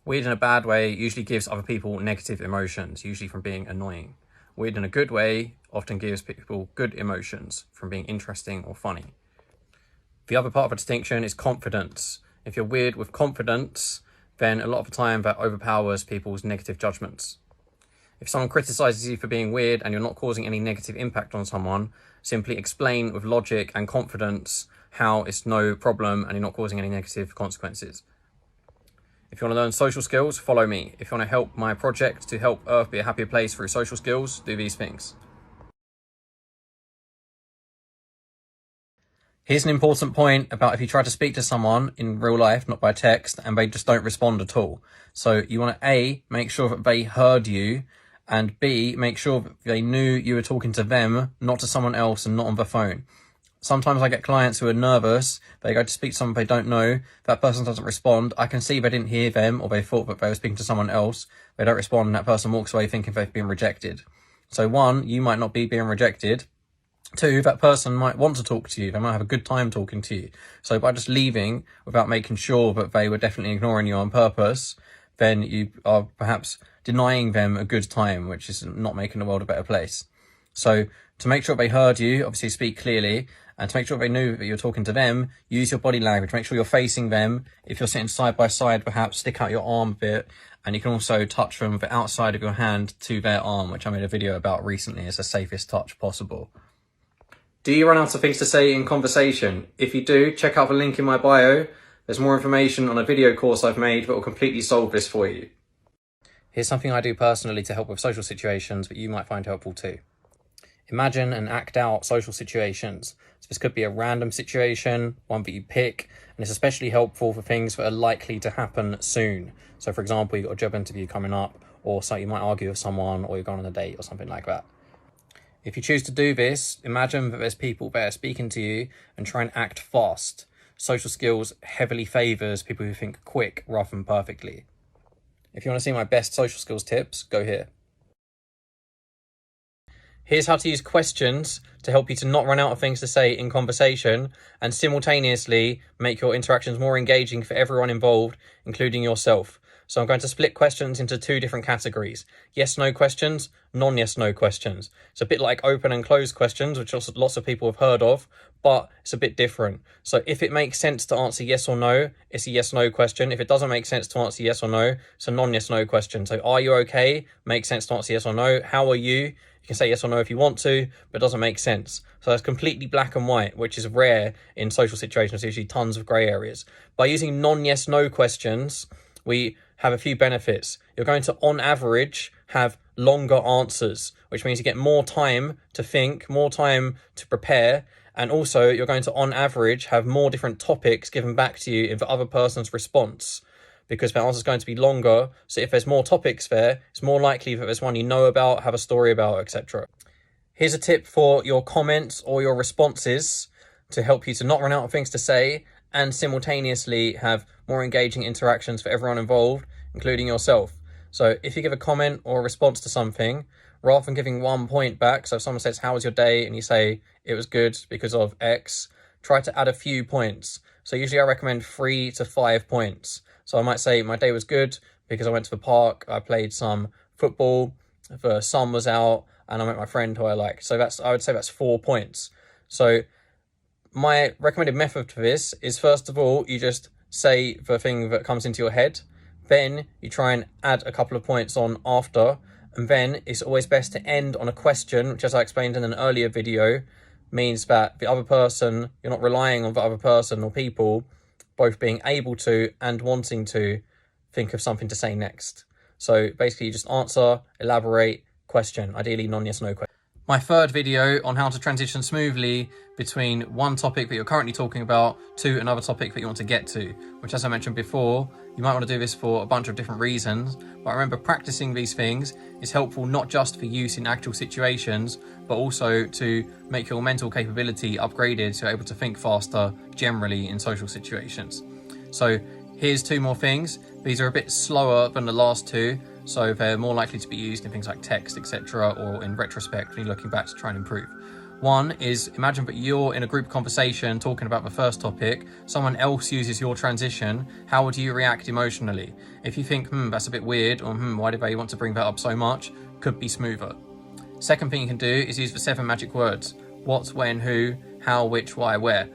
Weird in a bad way usually gives other people negative emotions, usually from being annoying. Weird in a good way often gives people good emotions from being interesting or funny. The other part of a distinction is confidence. If you're weird with confidence, then a lot of the time that overpowers people's negative judgments. If someone criticizes you for being weird and you're not causing any negative impact on someone, simply explain with logic and confidence how it's no problem and you're not causing any negative consequences. If you want to learn social skills, follow me. If you want to help my project to help Earth be a happier place through social skills, do these things. Here's an important point about if you try to speak to someone in real life, not by text, and they just don't respond at all. So you want to A, make sure that they heard you, and B, make sure that they knew you were talking to them, not to someone else and not on the phone. Sometimes I get clients who are nervous, they go to speak to someone they don't know, that person doesn't respond, I can see they didn't hear them or they thought that they were speaking to someone else, they don't respond and that person walks away thinking they've been rejected. So one, you might not be being rejected, Two, that person might want to talk to you. They might have a good time talking to you. So by just leaving without making sure that they were definitely ignoring you on purpose, then you are perhaps denying them a good time, which is not making the world a better place. So to make sure they heard you, obviously speak clearly, and to make sure they knew that you're talking to them, use your body language. Make sure you're facing them. If you're sitting side by side, perhaps stick out your arm a bit, and you can also touch them with the outside of your hand to their arm, which I made a video about recently as the safest touch possible. Do you run out of things to say in conversation? If you do, check out the link in my bio. There's more information on a video course I've made that will completely solve this for you. Here's something I do personally to help with social situations that you might find helpful too. Imagine and act out social situations. So this could be a random situation, one that you pick, and it's especially helpful for things that are likely to happen soon. So for example, you've got a job interview coming up, or so you might argue with someone, or you're going on a date or something like that. If you choose to do this, imagine that there's people there speaking to you and try and act fast. Social skills heavily favours people who think quick rather than perfectly. If you want to see my best social skills tips, go here. Here's how to use questions to help you to not run out of things to say in conversation and simultaneously make your interactions more engaging for everyone involved, including yourself. So I'm going to split questions into two different categories. Yes-no questions, non-yes-no questions. It's a bit like open and closed questions, which lots of people have heard of, but it's a bit different. So if it makes sense to answer yes or no, it's a yes-no question. If it doesn't make sense to answer yes or no, it's a non-yes-no question. So are you okay? Makes sense to answer yes or no. How are you? You can say yes or no if you want to, but it doesn't make sense. So that's completely black and white, which is rare in social situations. There's usually tons of grey areas. By using non-yes-no questions, we have a few benefits. You're going to, on average, have longer answers, which means you get more time to think, more time to prepare, and also you're going to, on average, have more different topics given back to you in the other person's response, because the answer is going to be longer. So if there's more topics there, it's more likely that there's one you know about, have a story about, etc. Here's a tip for your comments or your responses to help you to not run out of things to say and simultaneously have more engaging interactions for everyone involved, including yourself. So if you give a comment or a response to something, rather than giving 1 point back, so if someone says, how was your day? And you say, it was good because of X, try to add a few points. So usually I recommend 3 to 5 points. So I might say, my day was good because I went to the park, I played some football, the sun was out, and I met my friend who I like. So I would say that's 4 points. So my recommended method for this is, first of all, you just say the thing that comes into your head. Then you try and add a couple of points on after. And then it's always best to end on a question, which, as I explained in an earlier video, means that the other person, you're not relying on the other person or people both being able to and wanting to think of something to say next. So basically you just answer, elaborate, question, ideally non-yes-no question. My third video on how to transition smoothly between one topic that you're currently talking about to another topic that you want to get to, which, as I mentioned before, you might want to do this for a bunch of different reasons. But remember, practicing these things is helpful not just for use in actual situations, but also to make your mental capability upgraded so you're able to think faster generally in social situations. So here's 2 more things. These are a bit slower than the last 2. So they're more likely to be used in things like text, etc., or in retrospect when you're looking back to try and improve. One is, imagine that you're in a group conversation talking about the first topic, someone else uses your transition, how would you react emotionally? If you think, that's a bit weird, or why did they want to bring that up so much, could be smoother. Second thing you can do is use the 7 magic words: what, when, who, how, which, why, where,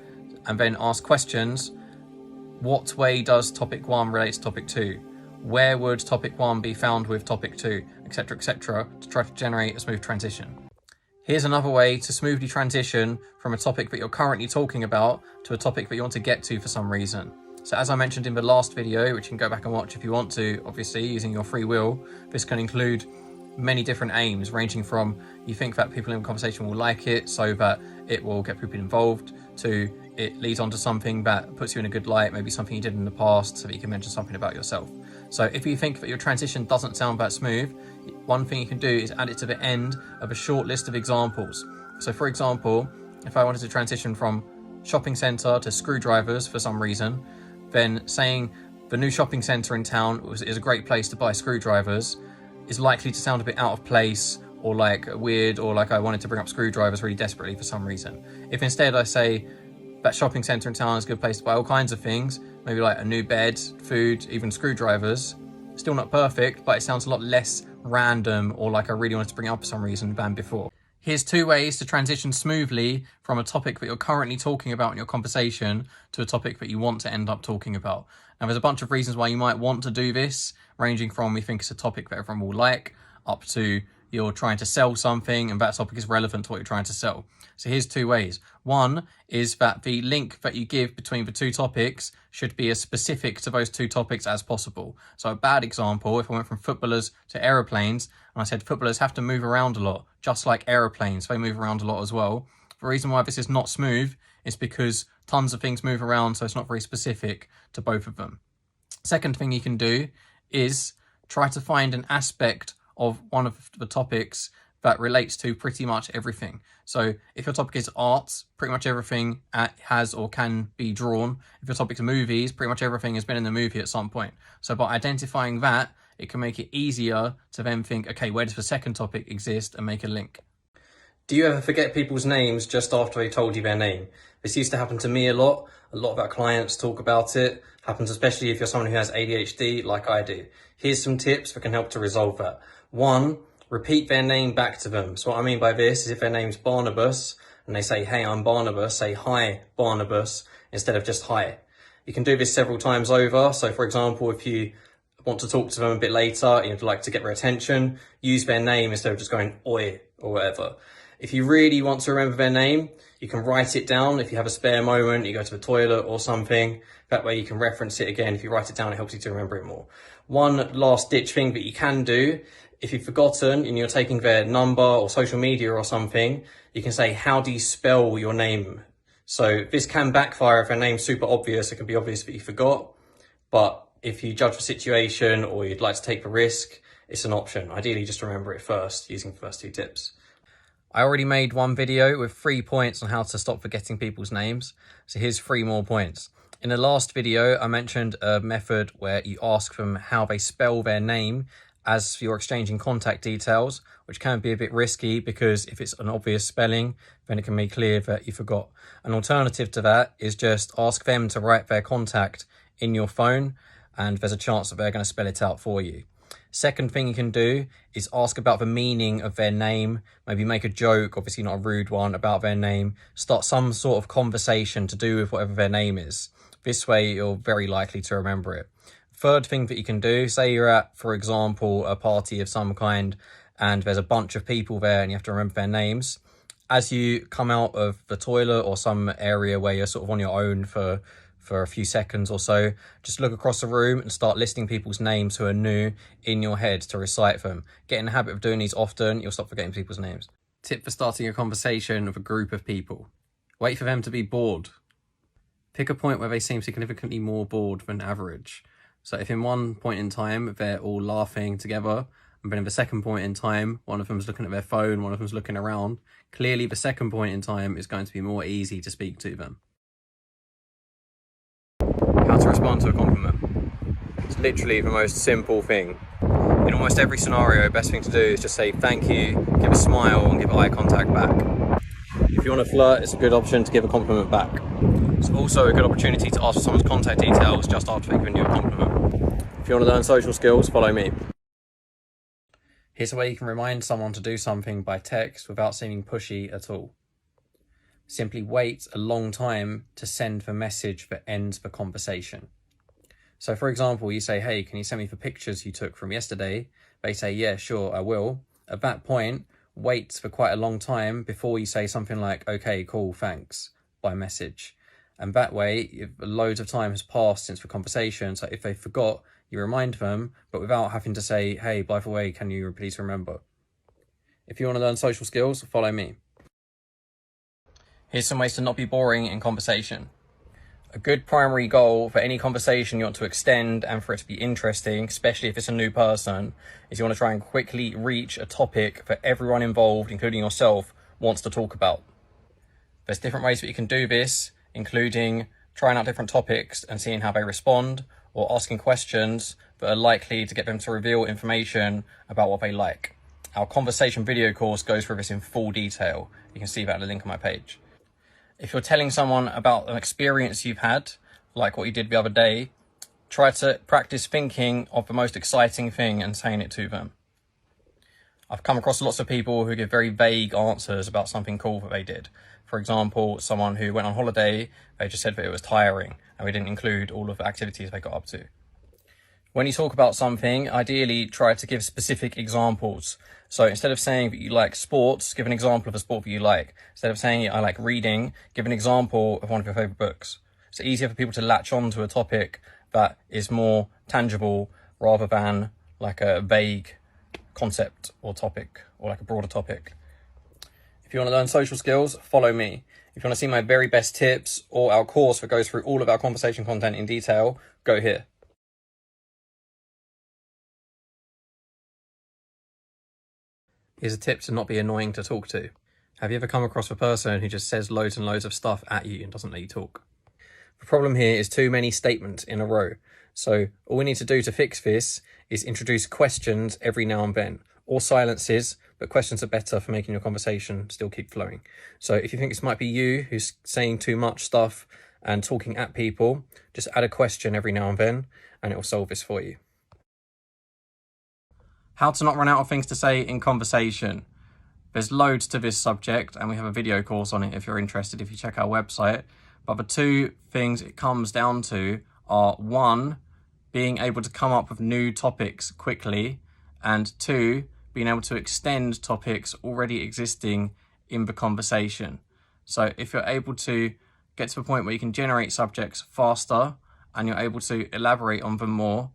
and then ask questions. What way does topic 1 relate to topic 2? Where would topic 1 be found with topic 2, etc., etc., to try to generate a smooth transition. Here's another way to smoothly transition from a topic that you're currently talking about to a topic that you want to get to for some reason. So as I mentioned in the last video, which you can go back and watch if you want to, obviously, using your free will, this can include many different aims, ranging from you think that people in the conversation will like it so that it will get people involved, to it leads on to something that puts you in a good light, maybe something you did in the past so that you can mention something about yourself. So if you think that your transition doesn't sound that smooth, one thing you can do is add it to the end of a short list of examples. So for example, if I wanted to transition from shopping centre to screwdrivers for some reason, then saying the new shopping centre in town is a great place to buy screwdrivers is likely to sound a bit out of place or like weird, or like I wanted to bring up screwdrivers really desperately for some reason. If instead I say that shopping centre in town is a good place to buy all kinds of things, maybe like a new bed, food, even screwdrivers, still not perfect, but it sounds a lot less random or like I really wanted to bring it up for some reason than before. Here's 2 ways to transition smoothly from a topic that you're currently talking about in your conversation to a topic that you want to end up talking about. Now, there's a bunch of reasons why you might want to do this, ranging from you think it's a topic that everyone will like, up to you're trying to sell something and that topic is relevant to what you're trying to sell. So here's 2 ways. One is that the link that you give between the 2 topics should be as specific to those 2 topics as possible. So a bad example, if I went from footballers to aeroplanes and I said footballers have to move around a lot, just like aeroplanes, they move around a lot as well. The reason why this is not smooth is because tons of things move around, so it's not very specific to both of them. Second thing you can do is try to find an aspect of one of the topics that relates to pretty much everything. So if your topic is art, pretty much everything has or can be drawn. If your topic is movies, pretty much everything has been in the movie at some point. So by identifying that, it can make it easier to then think, okay, where does the second topic exist, and make a link. Do you ever forget people's names just after they told you their name? This used to happen to me a lot. A lot of our clients talk about it. Happens especially if you're someone who has ADHD like I do. Here's some tips that can help to resolve that. 1, repeat their name back to them. So what I mean by this is if their name's Barnabas and they say, hey, I'm Barnabas, say, hi, Barnabas, instead of just hi. You can do this several times over. So for example, if you want to talk to them a bit later, you'd like to get their attention, use their name instead of just going oi or whatever. If you really want to remember their name, you can write it down. If you have a spare moment, you go to the toilet or something, that way you can reference it again. If you write it down, it helps you to remember it more. One last ditch thing that you can do, if you've forgotten and you're taking their number or social media or something, you can say, how do you spell your name? So this can backfire if their name's super obvious. It can be obvious that you forgot, but if you judge the situation or you'd like to take the risk, it's an option. Ideally, just remember it first using the first 2 tips. I already made 1 video with 3 points on how to stop forgetting people's names. So here's 3 more points. In the last video, I mentioned a method where you ask them how they spell their name as you're exchanging contact details, which can be a bit risky because if it's an obvious spelling, then it can be clear that you forgot. An alternative to that is just ask them to write their contact in your phone, and there's a chance that they're going to spell it out for you. Second thing you can do is ask about the meaning of their name, maybe make a joke, obviously not a rude one, about their name, start some sort of conversation to do with whatever their name is. This way you're very likely to remember it. Third thing that you can do, say you're at, for example, a party of some kind and there's a bunch of people there and you have to remember their names. As you come out of the toilet or some area where you're sort of on your own for a few seconds or so, just look across the room and start listing people's names who are new in your head to recite them. Get in the habit of doing these often, you'll stop forgetting people's names. Tip for starting a conversation with a group of people. Wait for them to be bored. Pick a point where they seem significantly more bored than average. So if in one point in time they're all laughing together, and then in the second point in time, one of them's looking at their phone, one of them's looking around, clearly the second point in time is going to be more easy to speak to them. How to respond to a compliment. It's literally the most simple thing. In almost every scenario, the best thing to do is just say thank you, give a smile and give eye contact back. If you want to flirt, it's a good option to give a compliment back. It's also a good opportunity to ask for someone's contact details just after they've given you a compliment. If you want to learn social skills, follow me. Here's a way you can remind someone to do something by text without seeming pushy at all. Simply wait a long time to send the message that ends the conversation. So for example, you say, hey, can you send me the pictures you took from yesterday? They say, yeah, sure, I will. At that point, wait for quite a long time before you say something like, okay, cool, thanks, by message. And that way, if loads of time has passed since the conversation, so if they forgot, you remind them, but without having to say, hey, by the way, can you please remember? If you want to learn social skills, follow me. Here's some ways to not be boring in conversation. A good primary goal for any conversation you want to extend and for it to be interesting, especially if it's a new person, is you want to try and quickly reach a topic that everyone involved, including yourself, wants to talk about. There's different ways that you can do this, including trying out different topics and seeing how they respond, or asking questions that are likely to get them to reveal information about what they like. Our conversation video course goes through this in full detail. You can see that at the link on my page. If you're telling someone about an experience you've had, like what you did the other day, try to practice thinking of the most exciting thing and saying it to them. I've come across lots of people who give very vague answers about something cool that they did. For example, someone who went on holiday, they just said that it was tiring and we didn't include all of the activities they got up to. When you talk about something, ideally try to give specific examples. So instead of saying that you like sports, give an example of a sport that you like. Instead of saying I like reading, give an example of one of your favorite books. It's easier for people to latch on to a topic that is more tangible rather than like a vague concept or topic or like a broader topic. If you want to learn social skills, follow me. If you want to see my very best tips or our course that goes through all of our conversation content in detail, go here. Here's a tip to not be annoying to talk to. Have you ever come across a person who just says loads and loads of stuff at you and doesn't let you talk? The problem here is too many statements in a row. So all we need to do to fix this is introduce questions every now and then, or silences, but questions are better for making your conversation still keep flowing. So if you think this might be you who's saying too much stuff and talking at people, just add a question every now and then and it will solve this for you. How to not run out of things to say in conversation. There's loads to this subject and we have a video course on it if you're interested, if you check our website. But the two things it comes down to are, one, being able to come up with new topics quickly, and two, being able to extend topics already existing in the conversation. So if you're able to get to the point where you can generate subjects faster and you're able to elaborate on them more,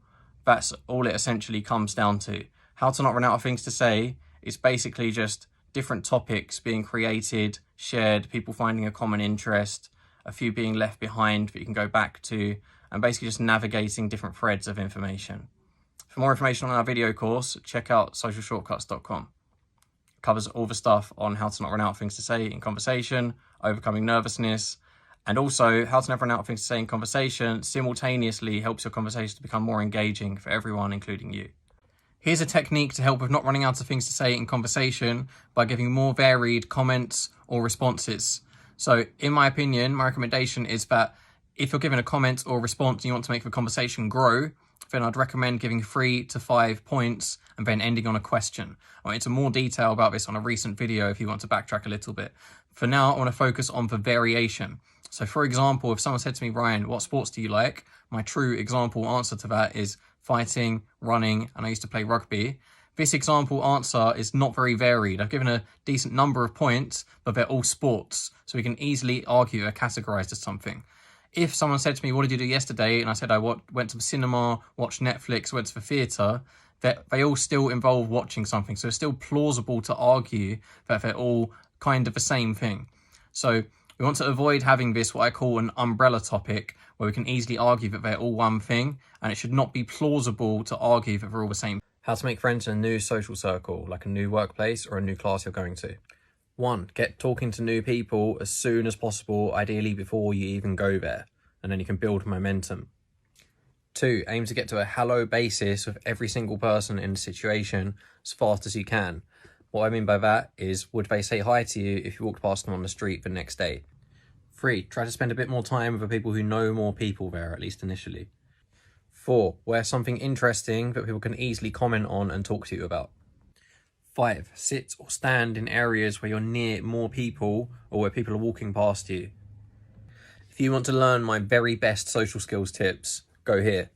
that's all it essentially comes down to. How to not run out of things to say is basically just different topics being created, shared, people finding a common interest, a few being left behind that you can go back to, and basically just navigating different threads of information. For more information on our video course, check out socialshortcuts.com. It covers all the stuff on how to not run out of things to say in conversation, overcoming nervousness, and also how to never run out of things to say in conversation simultaneously helps your conversation to become more engaging for everyone, including you. Here's a technique to help with not running out of things to say in conversation by giving more varied comments or responses. So in my opinion, my recommendation is that if you're given a comment or response and you want to make the conversation grow, then I'd recommend giving 3 to 5 points and then ending on a question. I went into more detail about this on a recent video if you want to backtrack a little bit. For now, I want to focus on the variation. So for example, if someone said to me, Ryan, what sports do you like? My true example answer to that is fighting, running, and I used to play rugby. This example answer is not very varied. I've given a decent number of points, but they're all sports. So we can easily argue they're categorized as something. If someone said to me, what did you do yesterday? And I said, I went to the cinema, watched Netflix, went to the theatre, that they all still involve watching something. So it's still plausible to argue that they're all kind of the same thing. So we want to avoid having this, what I call an umbrella topic, where we can easily argue that they're all one thing, and it should not be plausible to argue that they're all the same. How to make friends in a new social circle, like a new workplace or a new class you're going to. 1, get talking to new people as soon as possible, ideally before you even go there, and then you can build momentum. 2, aim to get to a hello basis with every single person in the situation as fast as you can. What I mean by that is, would they say hi to you if you walked past them on the street the next day? 3, try to spend a bit more time with the people who know more people there, at least initially. 4, wear something interesting that people can easily comment on and talk to you about. 5, sit or stand in areas where you're near more people or where people are walking past you. If you want to learn my very best social skills tips, go here.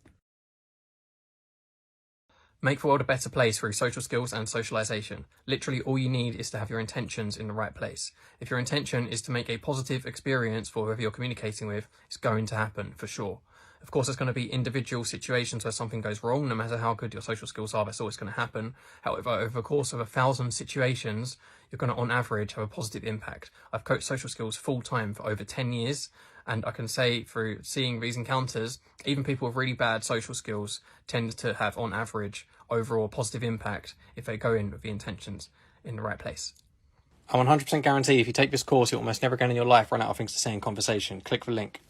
Make the world a better place through social skills and socialization. Literally all you need is to have your intentions in the right place. If your intention is to make a positive experience for whoever you're communicating with, it's going to happen for sure. Of course, there's going to be individual situations where something goes wrong. No matter how good your social skills are, that's always going to happen. However, over the course of 1,000 situations, you're going to, on average, have a positive impact. I've coached social skills full-time for over 10 years, and I can say through seeing these encounters, even people with really bad social skills tend to have, on average, overall positive impact if they go in with the intentions in the right place. I 100% guarantee if you take this course, you'll almost never again in your life run out of things to say in conversation. Click the link.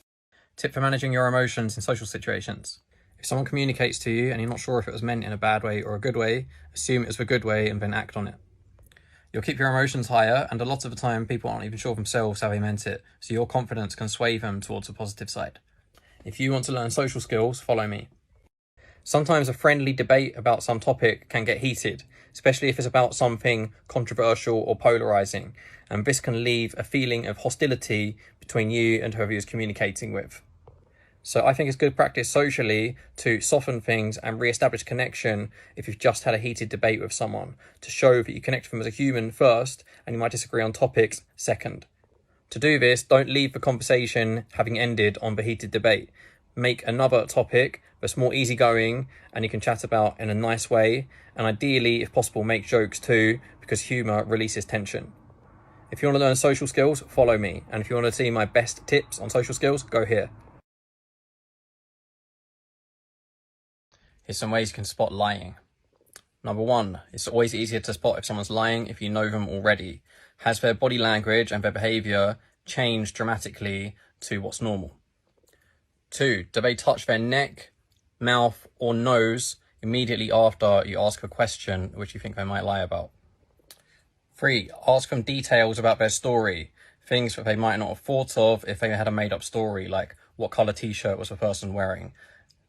Tip for managing your emotions in social situations. If someone communicates to you and you're not sure if it was meant in a bad way or a good way, assume it was a good way and then act on it. You'll keep your emotions higher, and a lot of the time people aren't even sure themselves how they meant it, so your confidence can sway them towards the positive side. If you want to learn social skills, follow me. Sometimes a friendly debate about some topic can get heated, especially if it's about something controversial or polarizing, and this can leave a feeling of hostility between you and whoever you're communicating with. So I think it's good practice socially to soften things and re-establish connection if you've just had a heated debate with someone, to show that you connect with them as a human first and you might disagree on topics second. To do this, don't leave the conversation having ended on the heated debate. Make another topic that's more easygoing and you can chat about in a nice way, and ideally, if possible, make jokes too, because humour releases tension. If you want to learn social skills, follow me, and if you want to see my best tips on social skills, go here. Here's some ways you can spot lying. Number 1, it's always easier to spot if someone's lying if you know them already. Has their body language and their behaviour changed dramatically to what's normal? 2, do they touch their neck, mouth or nose immediately after you ask a question which you think they might lie about? 3, ask them details about their story, things that they might not have thought of if they had a made up story, like what colour t-shirt was the person wearing.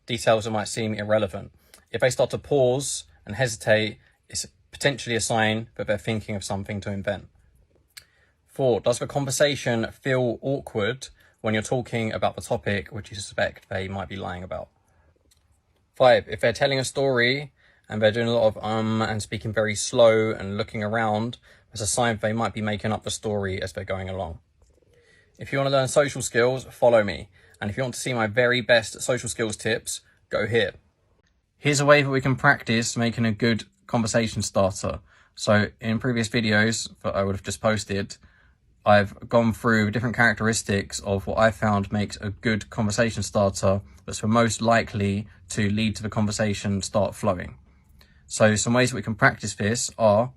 Details that might seem irrelevant. If they start to pause and hesitate, it's potentially a sign that they're thinking of something to invent. 4, does the conversation feel awkward when you're talking about the topic which you suspect they might be lying about? 5, if they're telling a story and they're doing a lot of and speaking very slow and looking around, it's a sign that they might be making up the story as they're going along. If you want to learn social skills, follow me. And if you want to see my very best social skills tips, go here. Here's a way that we can practice making a good conversation starter. So in previous videos that I would have just posted, I've gone through different characteristics of what I found makes a good conversation starter that's the most likely to lead to the conversation start flowing. So some ways that we can practice this are,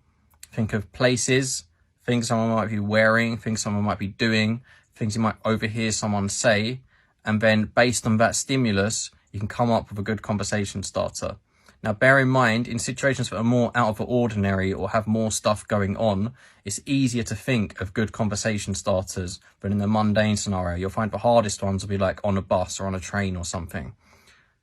think of places, things someone might be wearing, things someone might be doing, things you might overhear someone say, and then based on that stimulus, you can come up with a good conversation starter. Now, bear in mind, in situations that are more out of the ordinary or have more stuff going on, it's easier to think of good conversation starters than in the mundane scenario. You'll find the hardest ones will be like on a bus or on a train or something.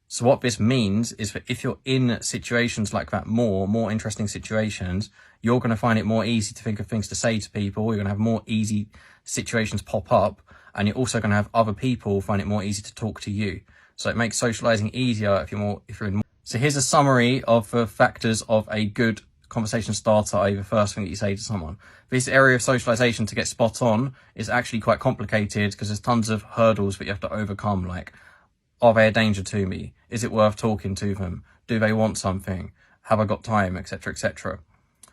So what this means is that if you're in situations like that, more interesting situations, you're going to find it more easy to think of things to say to people. You're going to have more easy situations pop up. And you're also going to have other people find it more easy to talk to you. So it makes socializing easier if you're in more. So here's a summary of the factors of a good conversation starter, i.e. the first thing that you say to someone. This area of socialization to get spot on is actually quite complicated because there's tons of hurdles that you have to overcome, like, are they a danger to me? Is it worth talking to them? Do they want something? Have I got time? Etc, etc.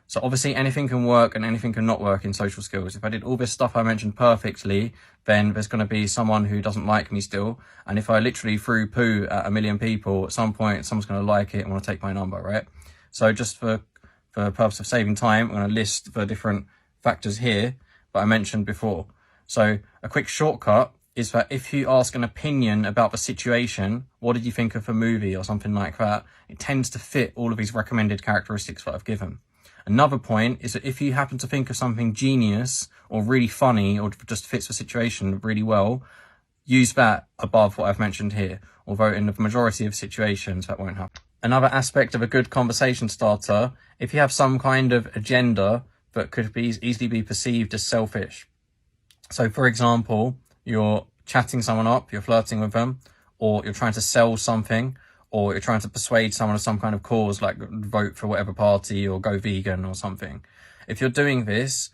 So obviously anything can work and anything can not work in social skills. If I did all this stuff I mentioned perfectly, then there's going to be someone who doesn't like me still. And if I literally threw poo at a million people, at some point someone's going to like it and want to take my number, right? So just for the purpose of saving time, I'm going to list the different factors here that I mentioned before. So a quick shortcut is that if you ask an opinion about the situation, what did you think of the movie or something like that, it tends to fit all of these recommended characteristics that I've given. Another point is that if you happen to think of something genius or really funny or just fits the situation really well, use that above what I've mentioned here, although in the majority of situations that won't happen. Another aspect of a good conversation starter, if you have some kind of agenda that could easily be perceived as selfish. So for example, you're chatting someone up, you're flirting with them, or you're trying to sell something, or you're trying to persuade someone of some kind of cause, like vote for whatever party or go vegan or something. If you're doing this,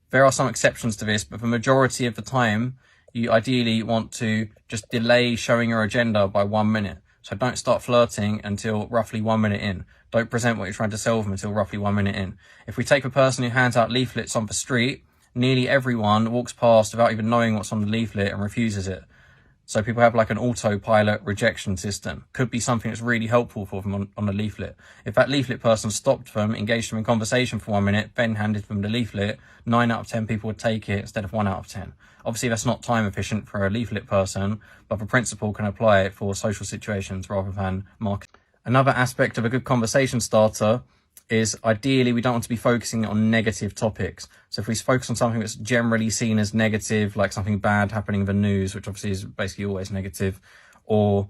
there are some exceptions to this, but the majority of the time, you ideally want to just delay showing your agenda by 1 minute. So don't start flirting until roughly 1 minute in. Don't present what you're trying to sell them until roughly 1 minute in. If we take a person who hands out leaflets on the street, nearly everyone walks past without even knowing what's on the leaflet and refuses it. So people have like an autopilot rejection system. Could be something that's really helpful for them on a leaflet. If that leaflet person stopped them, engaged them in conversation for 1 minute, then handed them the leaflet, 9 out of 10 people would take it instead of 1 out of 10. Obviously, that's not time efficient for a leaflet person, but the principle can apply it for social situations rather than marketing. Another aspect of a good conversation starter is ideally we don't want to be focusing on negative topics. So if we focus on something that's generally seen as negative, like something bad happening in the news, which obviously is basically always negative, or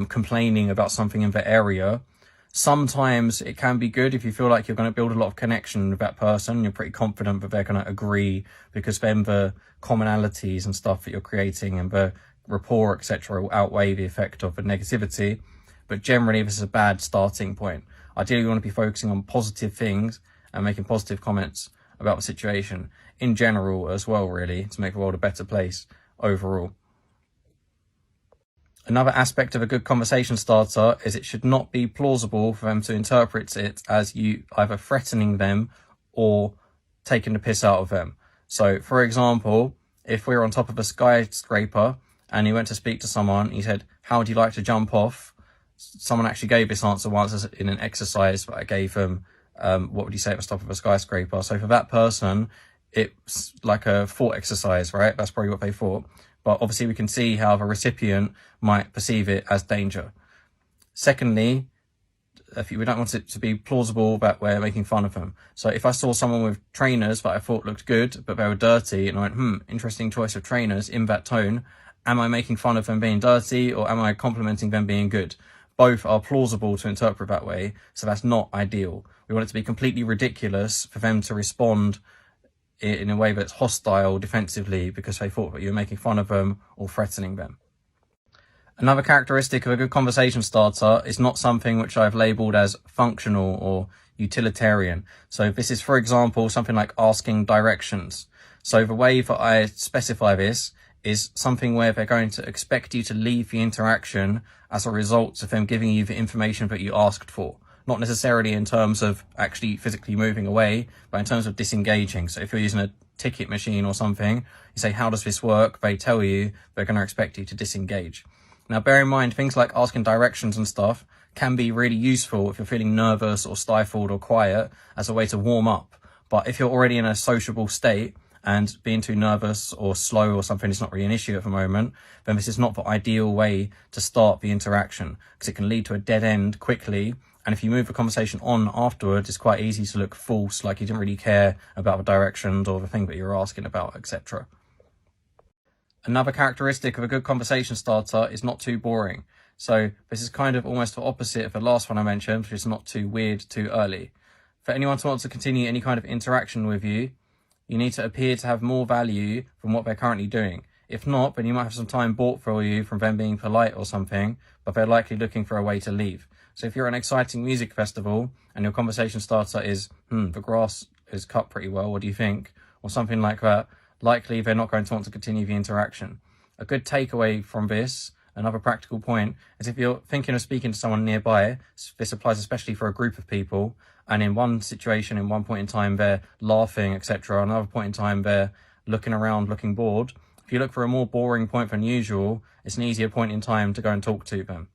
complaining about something in the area, sometimes it can be good if you feel like you're going to build a lot of connection with that person. You're pretty confident that they're going to agree, because then the commonalities and stuff that you're creating and the rapport, etc., will outweigh the effect of the negativity. But generally, this is a bad starting point. Ideally, we want to be focusing on positive things and making positive comments about the situation in general as well, really, to make the world a better place overall. Another aspect of a good conversation starter is it should not be plausible for them to interpret it as you either threatening them or taking the piss out of them. So, for example, if we're on top of a skyscraper and you went to speak to someone, he said, "How would you like to jump off?" Someone actually gave this answer once in an exercise, but I gave them, what would you say at the top of a skyscraper? So for that person, it's like a thought exercise, right? That's probably what they thought. But obviously we can see how the recipient might perceive it as danger. Secondly, we don't want it to be plausible that we're making fun of them. So if I saw someone with trainers that I thought looked good, but they were dirty, and I went, interesting choice of trainers in that tone, am I making fun of them being dirty, or am I complimenting them being good? Both are plausible to interpret that way, so that's not ideal. We want it to be completely ridiculous for them to respond in a way that's hostile defensively because they thought that you were making fun of them or threatening them. Another characteristic of a good conversation starter is not something which I've labelled as functional or utilitarian. So this is, for example, something like asking directions. So the way that I specify this is something where they're going to expect you to leave the interaction as a result of them giving you the information that you asked for. Not necessarily in terms of actually physically moving away, but in terms of disengaging. So if you're using a ticket machine or something, you say, "How does this work?" They tell you, they're going to expect you to disengage. Now, bear in mind, things like asking directions and stuff can be really useful if you're feeling nervous or stifled or quiet as a way to warm up. But if you're already in a sociable state, and being too nervous or slow or something is not really an issue at the moment, then this is not the ideal way to start the interaction, because it can lead to a dead end quickly. And if you move the conversation on afterwards, it's quite easy to look false, like you didn't really care about the directions or the thing that you're asking about, etc. Another characteristic of a good conversation starter is not too boring. So this is kind of almost the opposite of the last one I mentioned, which is not too weird too early. For anyone to want to continue any kind of interaction with you, you need to appear to have more value from what they're currently doing. If not, then you might have some time bought for you from them being polite or something, but they're likely looking for a way to leave. So if you're at an exciting music festival and your conversation starter is, the grass is cut pretty well, what do you think? Or something like that, likely they're not going to want to continue the interaction. A good takeaway from this, another practical point, is if you're thinking of speaking to someone nearby, this applies especially for a group of people, and in one situation, in one point in time, they're laughing, etc. Another point in time, they're looking around, looking bored. If you look for a more boring point than usual, it's an easier point in time to go and talk to them.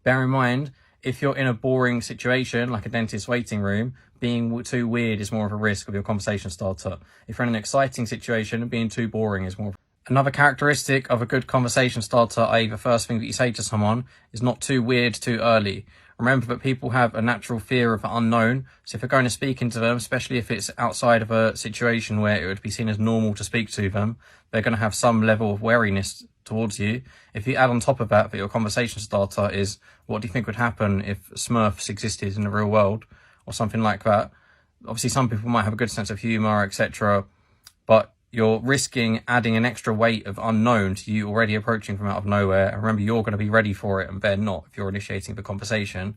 Bear in mind, if you're in a boring situation, like a dentist waiting room, being too weird is more of a risk of your conversation starter. If you're in an exciting situation, being too boring is more. Another characteristic of a good conversation starter, i.e. the first thing that you say to someone, is not too weird too early. Remember that people have a natural fear of the unknown, so if you're going to speak into them, especially if it's outside of a situation where it would be seen as normal to speak to them, they're going to have some level of wariness towards you. If you add on top of that your conversation starter is, what do you think would happen if Smurfs existed in the real world, or something like that. Obviously some people might have a good sense of humour, etc., but you're risking adding an extra weight of unknown to you already approaching from out of nowhere. And remember, you're going to be ready for it and they're not if you're initiating the conversation.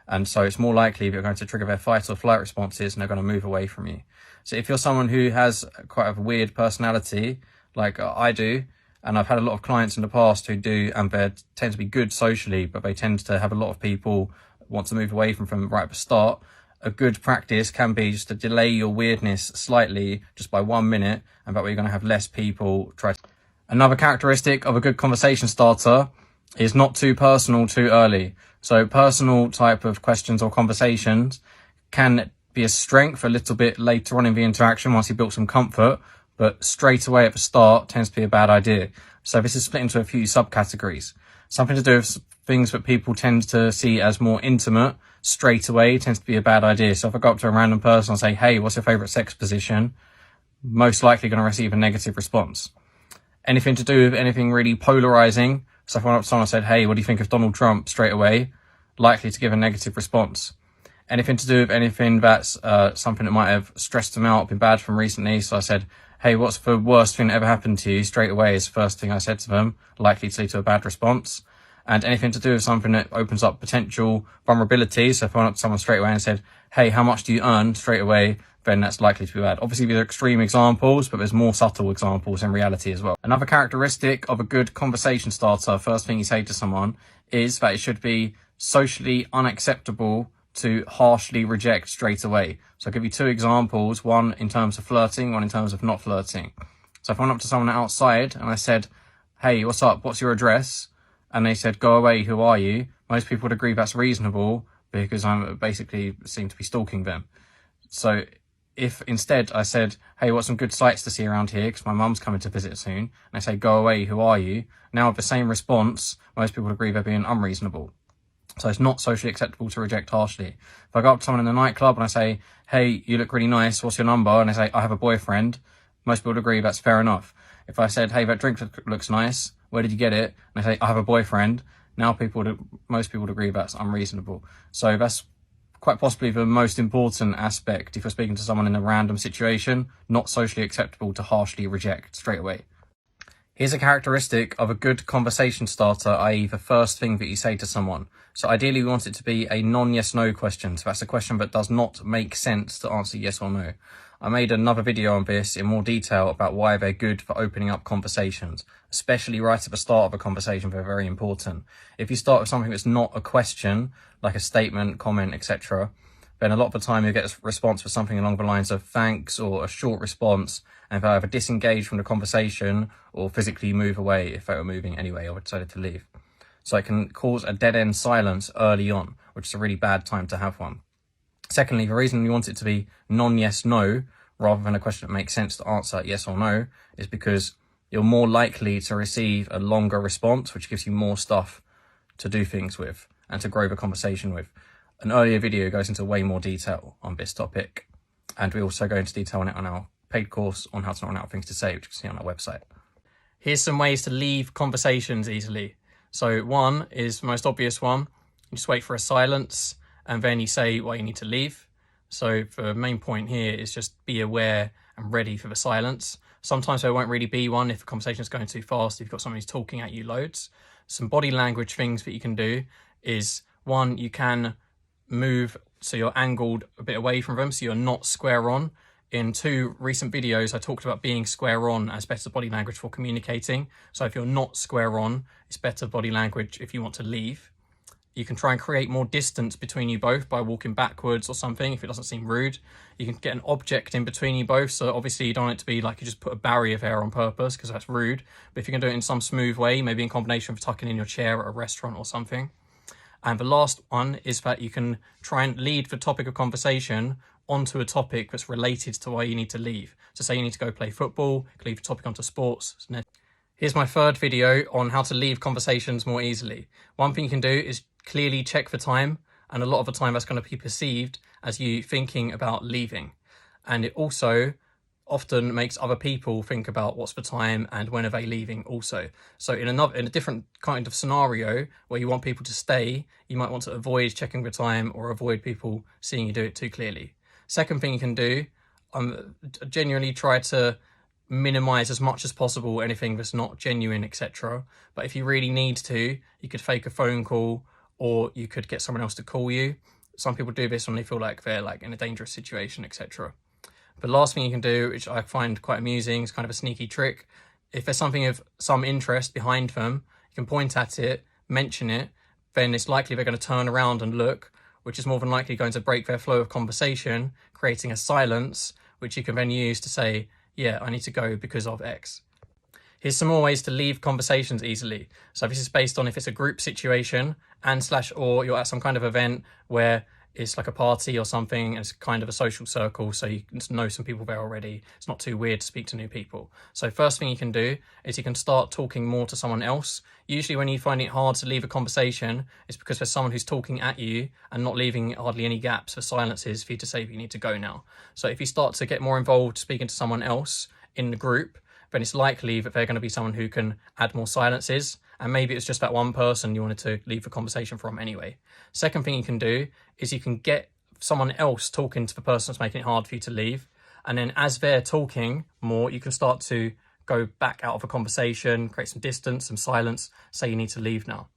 And so it's more likely that you're going to trigger their fight or flight responses and they're going to move away from you. So if you're someone who has quite a weird personality, like I do, and I've had a lot of clients in the past who do, and they tend to be good socially, but they tend to have a lot of people want to move away from them right at the start, a good practice can be just to delay your weirdness slightly, just by 1 minute, and that way you're going to have less people try to... Another characteristic of a good conversation starter is not too personal too early. So personal type of questions or conversations can be a strength a little bit later on in the interaction once you built some comfort, but straight away at the start tends to be a bad idea. So this is split into a few subcategories. Something to do with things that people tend to see as more intimate straight away tends to be a bad idea. So if I go up to a random person and say, hey, what's your favorite sex position? Most likely going to receive a negative response. Anything to do with anything really polarizing. So if I went up to someone and said, hey, what do you think of Donald Trump? Straight away, likely to give a negative response. Anything to do with anything that's something that might have stressed them out, been bad from recently. So I said, hey, what's the worst thing that ever happened to you? Straight away is the first thing I said to them, likely to lead to a bad response. And anything to do with something that opens up potential vulnerability. So if I went up to someone straight away and said, hey, how much do you earn? Straight away, then that's likely to be bad. Obviously, these are extreme examples, but there's more subtle examples in reality as well. Another characteristic of a good conversation starter, first thing you say to someone, is that it should be socially unacceptable to harshly reject straight away. So I'll give you two examples, one in terms of flirting, one in terms of not flirting. So if I went up to someone outside and I said, hey, what's up? What's your address? And they said, go away, who are you? Most people would agree that's reasonable because I'm basically seem to be stalking them. So if instead I said, hey, what's some good sights to see around here? Because my mum's coming to visit soon. And I say, go away, who are you? Now with the same response, most people would agree they're being unreasonable. So it's not socially acceptable to reject harshly. If I go up to someone in the nightclub and I say, hey, you look really nice, what's your number? And they say, I have a boyfriend. Most people would agree that's fair enough. If I said, hey, that drink looks nice, where did you get it? And they say, I have a boyfriend. Now most people would agree that's unreasonable. So that's quite possibly the most important aspect if you're speaking to someone in a random situation, not socially acceptable to harshly reject straight away. Here's a characteristic of a good conversation starter, i.e. the first thing that you say to someone. So ideally we want it to be a non-yes-no question. So that's a question that does not make sense to answer yes or no. I made another video on this in more detail about why they're good for opening up conversations, especially right at the start of a conversation. They're very important. If you start with something that's not a question, like a statement, comment, etc., then a lot of the time you get a response for something along the lines of thanks or a short response, and they'll either disengage from the conversation or physically move away if they were moving anyway or decided to leave. So it can cause a dead-end silence early on, which is a really bad time to have one. Secondly, the reason we want it to be non-yes-no rather than a question that makes sense to answer yes or no is because you're more likely to receive a longer response, which gives you more stuff to do things with and to grow the conversation with. An earlier video goes into way more detail on this topic, and we also go into detail on it on our paid course on how to not run out of things to say, which you can see on our website. Here's some ways to leave conversations easily. So one is the most obvious one. You just wait for a silence and then you say why you need to leave. So the main point here is just be aware and ready for the silence. Sometimes there won't really be one if the conversation is going too fast, if you've got someone who's talking at you loads. Some body language things that you can do is, one, you can move so you're angled a bit away from them so you're not square on. In two recent videos, I talked about being square on as better body language for communicating. So if you're not square on, it's better body language if you want to leave. You can try and create more distance between you both by walking backwards or something if it doesn't seem rude. You can get an object in between you both. So obviously you don't want it to be like you just put a barrier there on purpose because that's rude. But if you can do it in some smooth way, maybe in combination with tucking in your chair at a restaurant or something. And the last one is that you can try and lead the topic of conversation onto a topic that's related to why you need to leave. So say you need to go play football, you can leave the topic onto sports. Here's my third video on how to leave conversations more easily. One thing you can do is clearly check the time, and a lot of the time that's going to be perceived as you thinking about leaving. And it also often makes other people think about what's the time and when are they leaving also. So in a different kind of scenario where you want people to stay, you might want to avoid checking the time or avoid people seeing you do it too clearly. Second thing you can do, genuinely try to minimize as much as possible anything that's not genuine, etc. But if you really need to, you could fake a phone call or you could get someone else to call you. Some people do this when they feel like they're like in a dangerous situation, etc. The last thing you can do, which I find quite amusing, is kind of a sneaky trick. If there's something of some interest behind them, you can point at it, mention it, then it's likely they're going to turn around and look, which is more than likely going to break their flow of conversation, creating a silence, which you can then use to say, yeah, I need to go because of X. Here's some more ways to leave conversations easily. So this is based on if it's a group situation or you're at some kind of event where it's like a party or something, and it's kind of a social circle, so you can know some people there already. It's not too weird to speak to new people. So first thing you can do is you can start talking more to someone else. Usually when you find it hard to leave a conversation, it's because there's someone who's talking at you and not leaving hardly any gaps for silences for you to say you need to go now. So if you start to get more involved speaking to someone else in the group, then it's likely that they're going to be someone who can add more silences. And maybe it's just that one person you wanted to leave the conversation from anyway. Second thing you can do is you can get someone else talking to the person that's making it hard for you to leave. And then as they're talking more, you can start to go back out of a conversation, create some distance, some silence, say you need to leave now.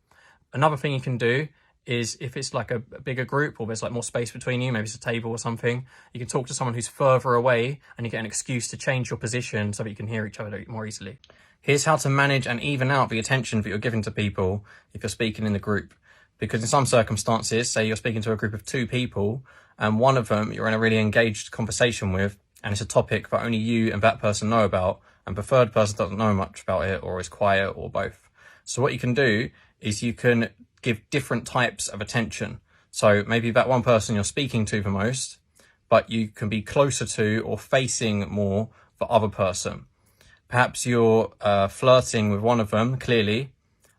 Another thing you can do is if it's like a bigger group or there's like more space between you, maybe it's a table or something, you can talk to someone who's further away and you get an excuse to change your position so that you can hear each other more easily. Here's how to manage and even out the attention that you're giving to people if you're speaking in the group. Because in some circumstances, say you're speaking to a group of 2 people and one of them you're in a really engaged conversation with, and it's a topic that only you and that person know about, and the third person doesn't know much about it or is quiet or both. So what you can do is you can give different types of attention. So maybe that one person you're speaking to the most, but you can be closer to or facing more the other person. Perhaps you're flirting with one of them, clearly.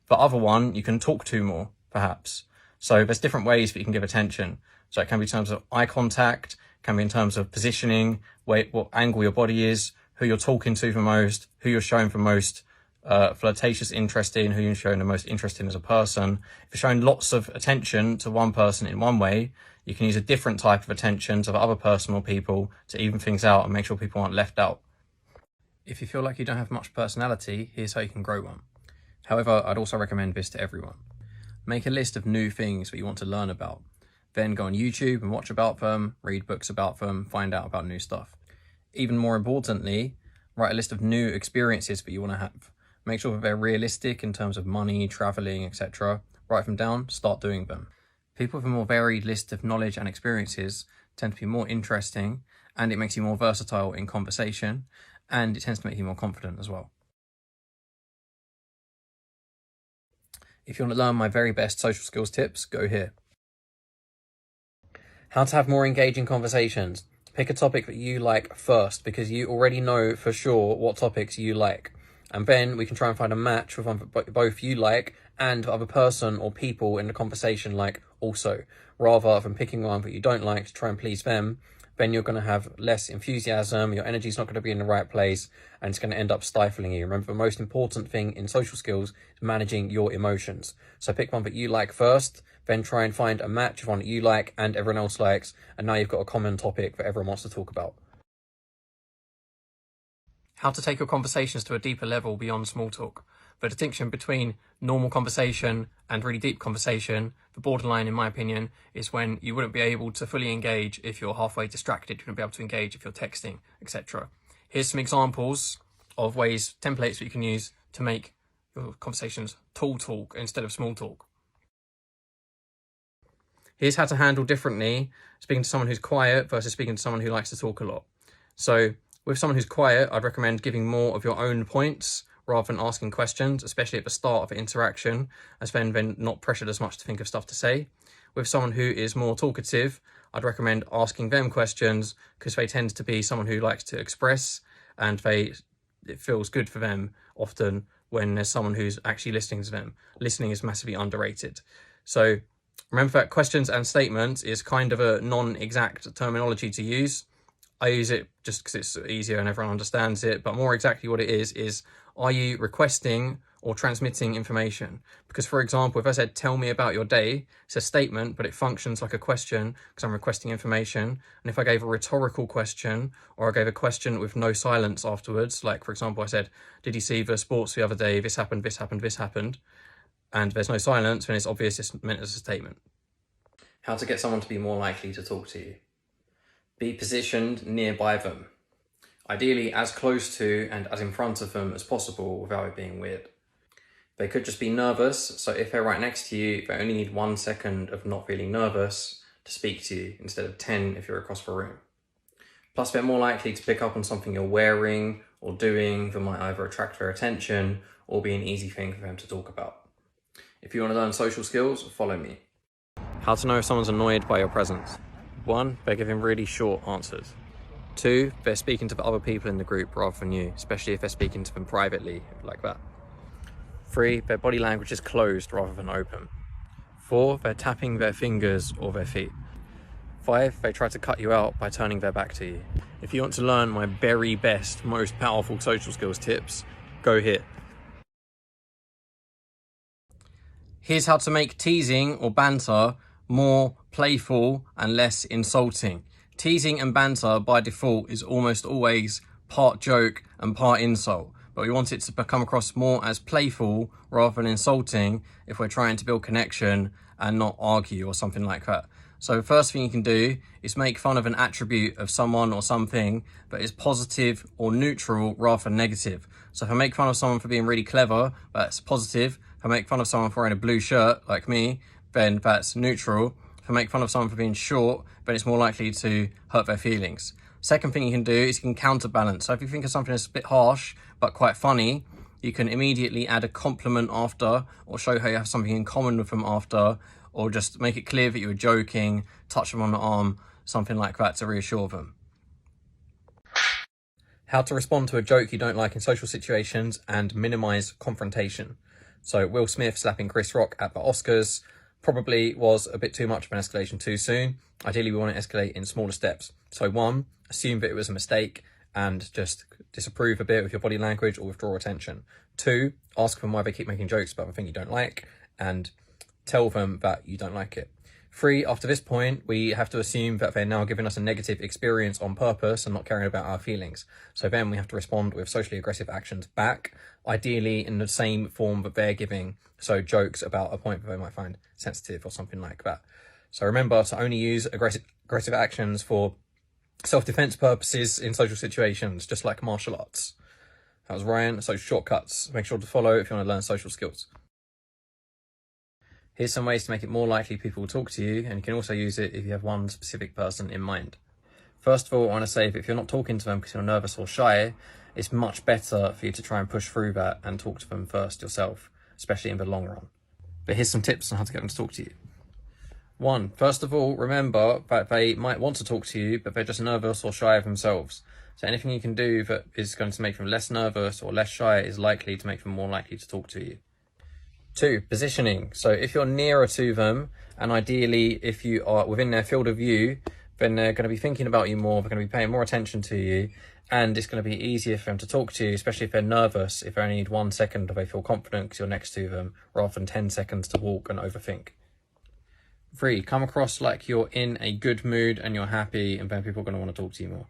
The other one you can talk to more, perhaps. So there's different ways that you can give attention. So it can be in terms of eye contact, can be in terms of positioning, what angle your body is, who you're talking to the most, who you're showing the most flirtatious interest in, who you're showing the most interest in as a person. If you're showing lots of attention to one person in one way, you can use a different type of attention to the other person or people to even things out and make sure people aren't left out. If you feel like you don't have much personality, here's how you can grow one. However, I'd also recommend this to everyone. Make a list of new things that you want to learn about. Then go on YouTube and watch about them, read books about them, find out about new stuff. Even more importantly, write a list of new experiences that you want to have. Make sure that they're realistic in terms of money, traveling, etc. Write them down, start doing them. People with a more varied list of knowledge and experiences tend to be more interesting, and it makes you more versatile in conversation, and it tends to make you more confident as well. If you want to learn my very best social skills tips, go here. How to have more engaging conversations. Pick a topic that you like first, because you already know for sure what topics you like. And then we can try and find a match with one that both you like and the other person or people in the conversation like also, rather than picking one that you don't like to try and please them. Then you're going to have less enthusiasm, your energy's not going to be in the right place, and it's going to end up stifling you. Remember, the most important thing in social skills is managing your emotions. So pick one that you like first, then try and find a match of one that you like and everyone else likes, and now you've got a common topic that everyone wants to talk about. How to take your conversations to a deeper level beyond small talk. The distinction between normal conversation and really deep conversation, the borderline in my opinion, is when you wouldn't be able to fully engage if you're halfway distracted, you wouldn't be able to engage if you're texting, etc. Here's some examples of ways, templates that you can use to make your conversations tall talk instead of small talk. Here's how to handle differently speaking to someone who's quiet versus speaking to someone who likes to talk a lot. So with someone who's quiet, I'd recommend giving more of your own points rather than asking questions, especially at the start of the interaction, as then they're not pressured as much to think of stuff to say. With someone who is more talkative, I'd recommend asking them questions because they tend to be someone who likes to express, and it feels good for them often when there's someone who's actually listening to them. Listening is massively underrated. So remember that questions and statements is kind of a non-exact terminology to use. I use it just because it's easier and everyone understands it, but more exactly what it is are you requesting or transmitting information? Because for example, if I said, tell me about your day, it's a statement, but it functions like a question because I'm requesting information. And if I gave a rhetorical question, or I gave a question with no silence afterwards, like for example, I said, did you see the sports the other day? This happened, this happened, this happened. And there's no silence, then it's obvious it's meant as a statement. How to get someone to be more likely to talk to you. Be positioned nearby them. Ideally as close to and as in front of them as possible without it being weird. They could just be nervous, so if they're right next to you, they only need 1 second of not feeling nervous to speak to you instead of 10 if you're across the room. Plus they're more likely to pick up on something you're wearing or doing that might either attract their attention or be an easy thing for them to talk about. If you want to learn social skills, follow me. How to know if someone's annoyed by your presence. 1, they're giving really short answers. 2, they're speaking to the other people in the group rather than you, especially if they're speaking to them privately, like that. 3, their body language is closed rather than open. 4, they're tapping their fingers or their feet. 5, they try to cut you out by turning their back to you. If you want to learn my very best, most powerful social skills tips, go here. Here's how to make teasing or banter more playful and less insulting. Teasing and banter by default is almost always part joke and part insult, but we want it to come across more as playful rather than insulting if we're trying to build connection and not argue or something like that. So the first thing you can do is make fun of an attribute of someone or something that is positive or neutral rather than negative. So if I make fun of someone for being really clever, that's positive. If I make fun of someone for wearing a blue shirt like me, then that's neutral. If I make fun of someone for being short, then it's more likely to hurt their feelings. Second thing you can do is you can counterbalance. So if you think of something that's a bit harsh but quite funny, you can immediately add a compliment after, or show how you have something in common with them after, or just make it clear that you were joking, touch them on the arm, something like that to reassure them. How to respond to a joke you don't like in social situations and minimize confrontation. So Will Smith slapping Chris Rock at the Oscars probably was a bit too much of an escalation too soon. Ideally, we want to escalate in smaller steps. So 1, assume that it was a mistake and just disapprove a bit with your body language or withdraw attention. 2, ask them why they keep making jokes about the thing you don't like and tell them that you don't like it. 3, after this point, we have to assume that they're now giving us a negative experience on purpose and not caring about our feelings. So then we have to respond with socially aggressive actions back, ideally in the same form that they're giving, so jokes about a point that they might find sensitive or something like that. So remember to only use aggressive actions for self-defense purposes in social situations, just like martial arts. That was Ryan, Social Shortcuts. Make sure to follow if you want to learn social skills. Here's some ways to make it more likely people will talk to you, and you can also use it if you have one specific person in mind. First of all, I want to say that if you're not talking to them because you're nervous or shy, it's much better for you to try and push through that and talk to them first yourself, especially in the long run. But here's some tips on how to get them to talk to you. 1, first of all, remember that they might want to talk to you, but they're just nervous or shy of themselves. So anything you can do that is going to make them less nervous or less shy is likely to make them more likely to talk to you. 2, positioning. So if you're nearer to them, and ideally if you are within their field of view, then they're going to be thinking about you more, they're going to be paying more attention to you, and it's going to be easier for them to talk to you, especially if they're nervous, if they only need 1 second or they feel confident because you're next to them, rather than 10 seconds to walk and overthink. 3, come across like you're in a good mood and you're happy, and then people are going to want to talk to you more.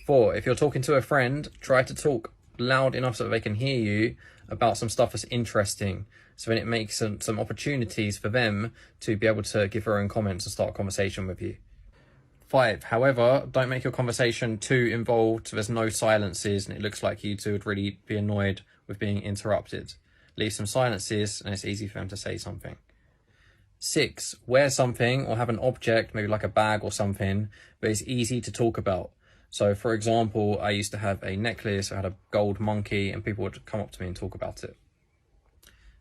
4, if you're talking to a friend, try to talk loud enough so that they can hear you about some stuff that's interesting, so then it makes some opportunities for them to be able to give their own comments and start a conversation with you. 5, however, don't make your conversation too involved so there's no silences and it looks like you two would really be annoyed with being interrupted. Leave some silences and it's easy for them to say something. 6, wear something or have an object, maybe like a bag or something, but it's easy to talk about. So for example, I used to have a necklace, I had a gold monkey, and people would come up to me and talk about it.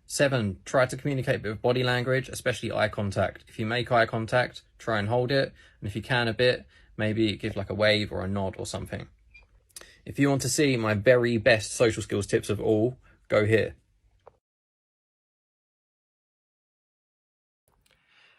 7, try to communicate with body language, especially eye contact. If you make eye contact, try and hold it, and if you can a bit, maybe give like a wave or a nod or something. If you want to see my very best social skills tips of all, go here.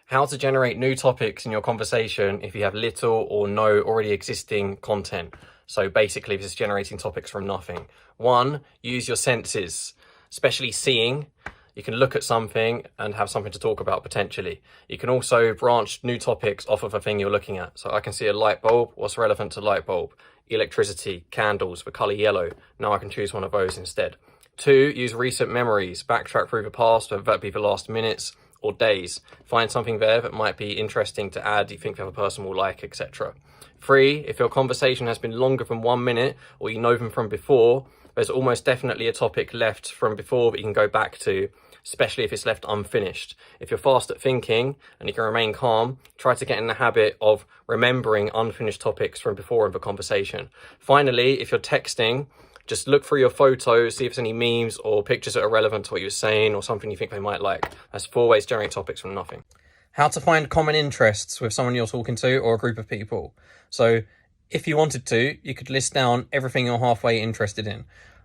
How to generate new topics in your conversation if you have little or no already existing content. So basically this is generating topics from nothing. 1, use your senses, especially seeing. You can look at something and have something to talk about potentially. You can also branch new topics off of a thing you're looking at. So I can see a light bulb. What's relevant to light bulb? Electricity, candles, the color yellow. Now I can choose one of those instead. 2, use recent memories. Backtrack through the past, whether that be the last minutes or days. Find something there that might be interesting to add, you think the other person will like, etc. 3, if your conversation has been longer than 1 minute or you know them from before, there's almost definitely a topic left from before that you can go back to, especially if it's left unfinished. If you're fast at thinking and you can remain calm, try to get in the habit of remembering unfinished topics from before in the conversation. Finally, if you're texting, just look through your photos, see if there's any memes or pictures that are relevant to what you're saying or something you think they might like. That's 4 ways to generate topics from nothing. How to find common interests with someone you're talking to or a group of people. So if you wanted to, you could list down everything you're halfway interested in.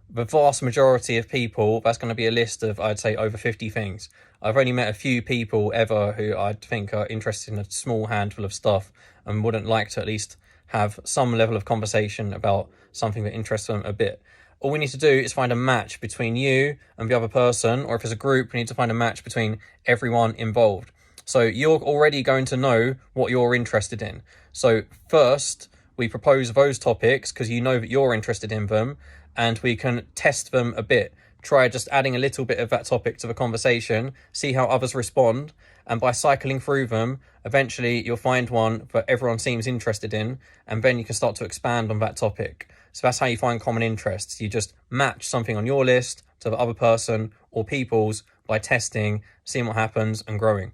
The vast majority of people, that's going to be a list of, I'd say, over 50 things. I've only met a few people ever who I think are interested in a small handful of stuff and wouldn't like to at least have some level of conversation about something that interests them a bit. All we need to do is find a match between you and the other person, or if it's a group, we need to find a match between everyone involved. So you're already going to know what you're interested in. So first, we propose those topics because you know that you're interested in them, and we can test them a bit. Try just adding a little bit of that topic to the conversation, see how others respond, and by cycling through them, eventually you'll find one that everyone seems interested in, and then you can start to expand on that topic. So that's how you find common interests. You just match something on your list to the other person or people's by testing, seeing what happens, and growing.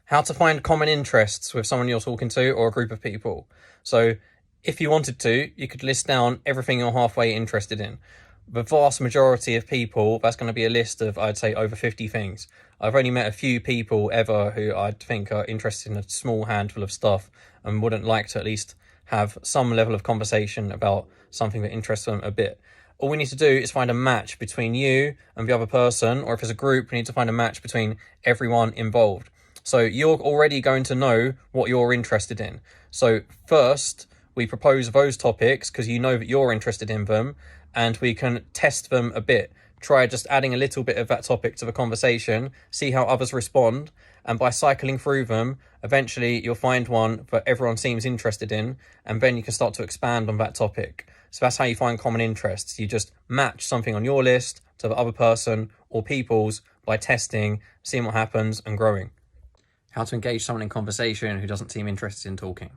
How to find common interests with someone you're talking to or a group of people. So if you wanted to, you could list down everything you're halfway interested in. The vast majority of people, that's going to be a list of, I'd say, over 50 things. I've only met a few people ever who I think are interested in a small handful of stuff and wouldn't like to at least have some level of conversation about something that interests them a bit. All we need to do is find a match between you and the other person, or if it's a group, we need to find a match between everyone involved. So you're already going to know what you're interested in. So first, we propose those topics because you know that you're interested in them, and we can test them a bit. Try just adding a little bit of that topic to the conversation, see how others respond, and by cycling through them, eventually you'll find one that everyone seems interested in, and then you can start to expand on that topic. So that's how you find common interests. You just match something on your list to the other person or people's by testing, seeing what happens, and growing. How to engage someone in conversation who doesn't seem interested in talking.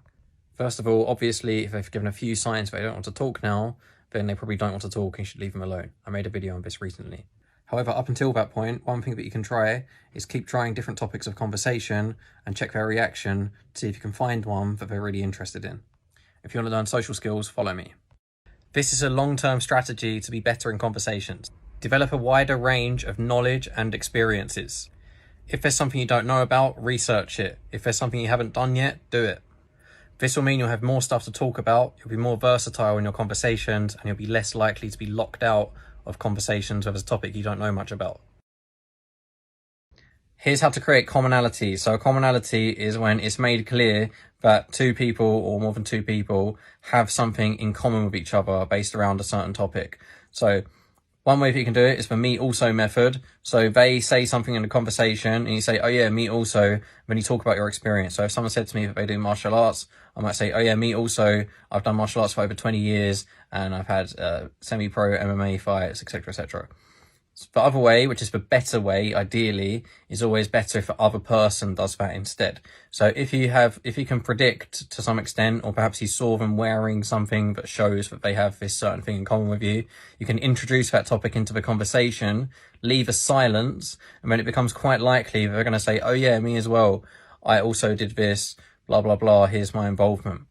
First of all, obviously, if they've given a few signs that they don't want to talk now, then they probably don't want to talk and you should leave them alone. I made a video on this recently. However, up until that point, one thing that you can try is keep trying different topics of conversation and check their reaction to see if you can find one that they're really interested in. If you want to learn social skills, follow me. This is a long-term strategy to be better in conversations. Develop a wider range of knowledge and experiences. If there's something you don't know about, research it. If there's something you haven't done yet, do it. This will mean you'll have more stuff to talk about, you'll be more versatile in your conversations, and you'll be less likely to be locked out of conversations with a topic you don't know much about. Here's how to create commonality. So a commonality is when it's made clear that 2 people or more than 2 people have something in common with each other based around a certain topic. So one way that you can do it is the me also method. So they say something in the conversation and you say, oh yeah, me also, when you talk about your experience. So if someone said to me that they do martial arts, I might say, oh yeah, me also, I've done martial arts for over 20 years and I've had semi-pro MMA fights, etc., etc. The other way, which is the better way, ideally, is always better if the other person does that instead. So if you can predict to some extent, or perhaps you saw them wearing something that shows that they have this certain thing in common with you, you can introduce that topic into the conversation, leave a silence, and then it becomes quite likely that they're going to say, oh yeah, me as well. I also did this, blah, blah, blah. Here's my involvement.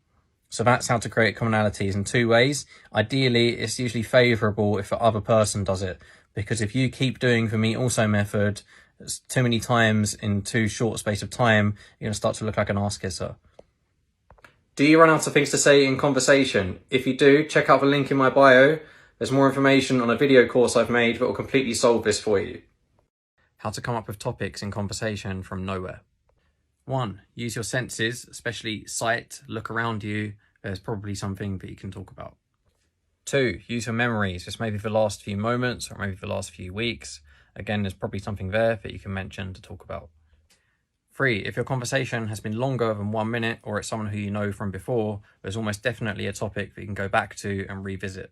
So that's how to create commonalities in 2 ways. Ideally, it's usually favorable if the other person does it. Because if you keep doing the me also method too many times in too short space of time, you're going to start to look like an arse kisser. Do you run out of things to say in conversation? If you do, check out the link in my bio. There's more information on a video course I've made that will completely solve this for you. How to come up with topics in conversation from nowhere. 1. Use your senses, especially sight, look around you. There's probably something that you can talk about. 2. Use your memories, just maybe the last few moments or maybe the last few weeks. Again, there's probably something there that you can mention to talk about. 3. If your conversation has been longer than 1 minute or it's someone who you know from before, there's almost definitely a topic that you can go back to and revisit.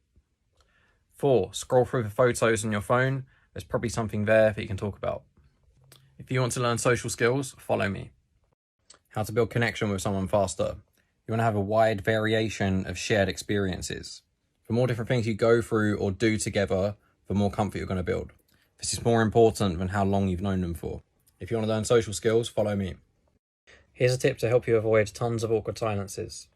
4. Scroll through the photos on your phone. There's probably something there that you can talk about. If you want to learn social skills, follow me. How to build connection with someone faster. You want to have a wide variation of shared experiences. The more different things you go through or do together, the more comfort you're going to build. This is more important than how long you've known them for. If you want to learn social skills, follow me. Here's a tip to help you avoid tons of awkward silences.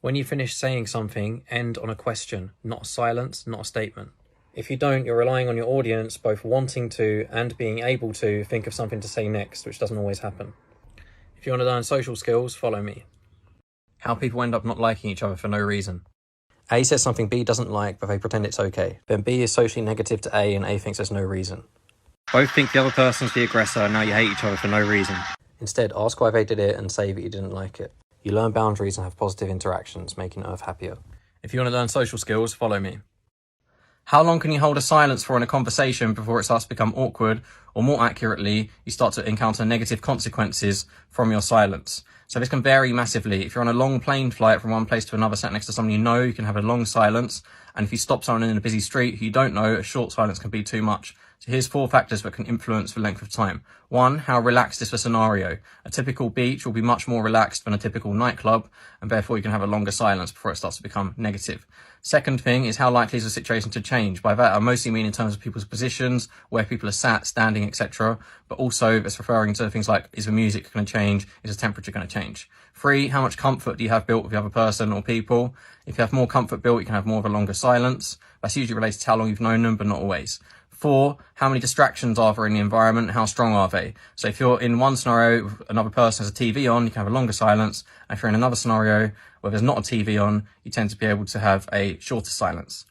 When you finish saying something, end on a question, not a silence, not a statement. If you don't, you're relying on your audience both wanting to and being able to think of something to say next, which doesn't always happen. If you want to learn social skills, follow me. How people end up not liking each other for no reason. A says something B doesn't like, but they pretend it's okay. Then B is socially negative to A and A thinks there's no reason. Both think the other person's the aggressor and now you hate each other for no reason. Instead, ask why they did it and say that you didn't like it. You learn boundaries and have positive interactions, making Earth happier. If you want to learn social skills, follow me. How long can you hold a silence for in a conversation before it starts to become awkward, or more accurately, you start to encounter negative consequences from your silence? So this can vary massively. If you're on a long plane flight from one place to another, sat next to someone you know, you can have a long silence. And if you stop someone in a busy street who you don't know, a short silence can be too much. So here's 4 factors that can influence the length of time. 1, how relaxed is the scenario? A typical beach will be much more relaxed than a typical nightclub, and therefore you can have a longer silence before it starts to become negative. Second thing is how likely is the situation to change? By that I mostly mean in terms of people's positions, where people are sat, standing, etc. But also it's referring to things like, is the music going to change? Is the temperature going to change? 3, how much comfort do you have built with the other person or people? If you have more comfort built, you can have more of a longer silence. That's usually related to how long you've known them, but not always. 4, how many distractions are there in the environment? How strong are they? So if you're in one scenario, another person has a TV on, you can have a longer silence. And if you're in another scenario where there's not a TV on, you tend to be able to have a shorter silence.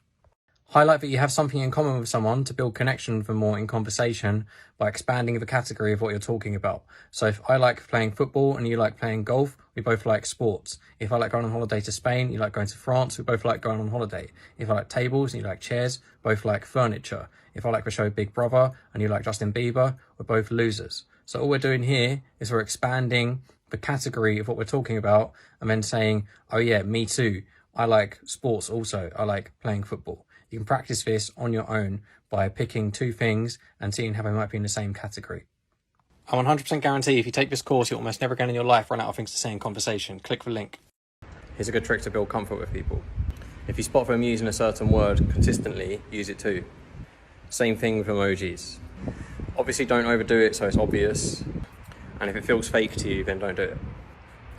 Highlight that you have something in common with someone to build connection with them more in conversation by expanding the category of what you're talking about. So if I like playing football and you like playing golf, we both like sports. If I like going on holiday to Spain, you like going to France, we both like going on holiday. If I like tables and you like chairs, both like furniture. If I like the show Big Brother and you like Justin Bieber, we're both losers. So all we're doing here is we're expanding the category of what we're talking about and then saying, oh yeah, me too. I like sports also. I like playing football. You can practice this on your own by picking 2 things and seeing how they might be in the same category. I 100% guarantee if you take this course, you'll almost never again in your life run out of things to say in conversation. Click the link. Here's a good trick to build comfort with people. If you spot them using a certain word consistently, use it too. Same thing with emojis. Obviously don't overdo it so it's obvious. And if it feels fake to you, then don't do it.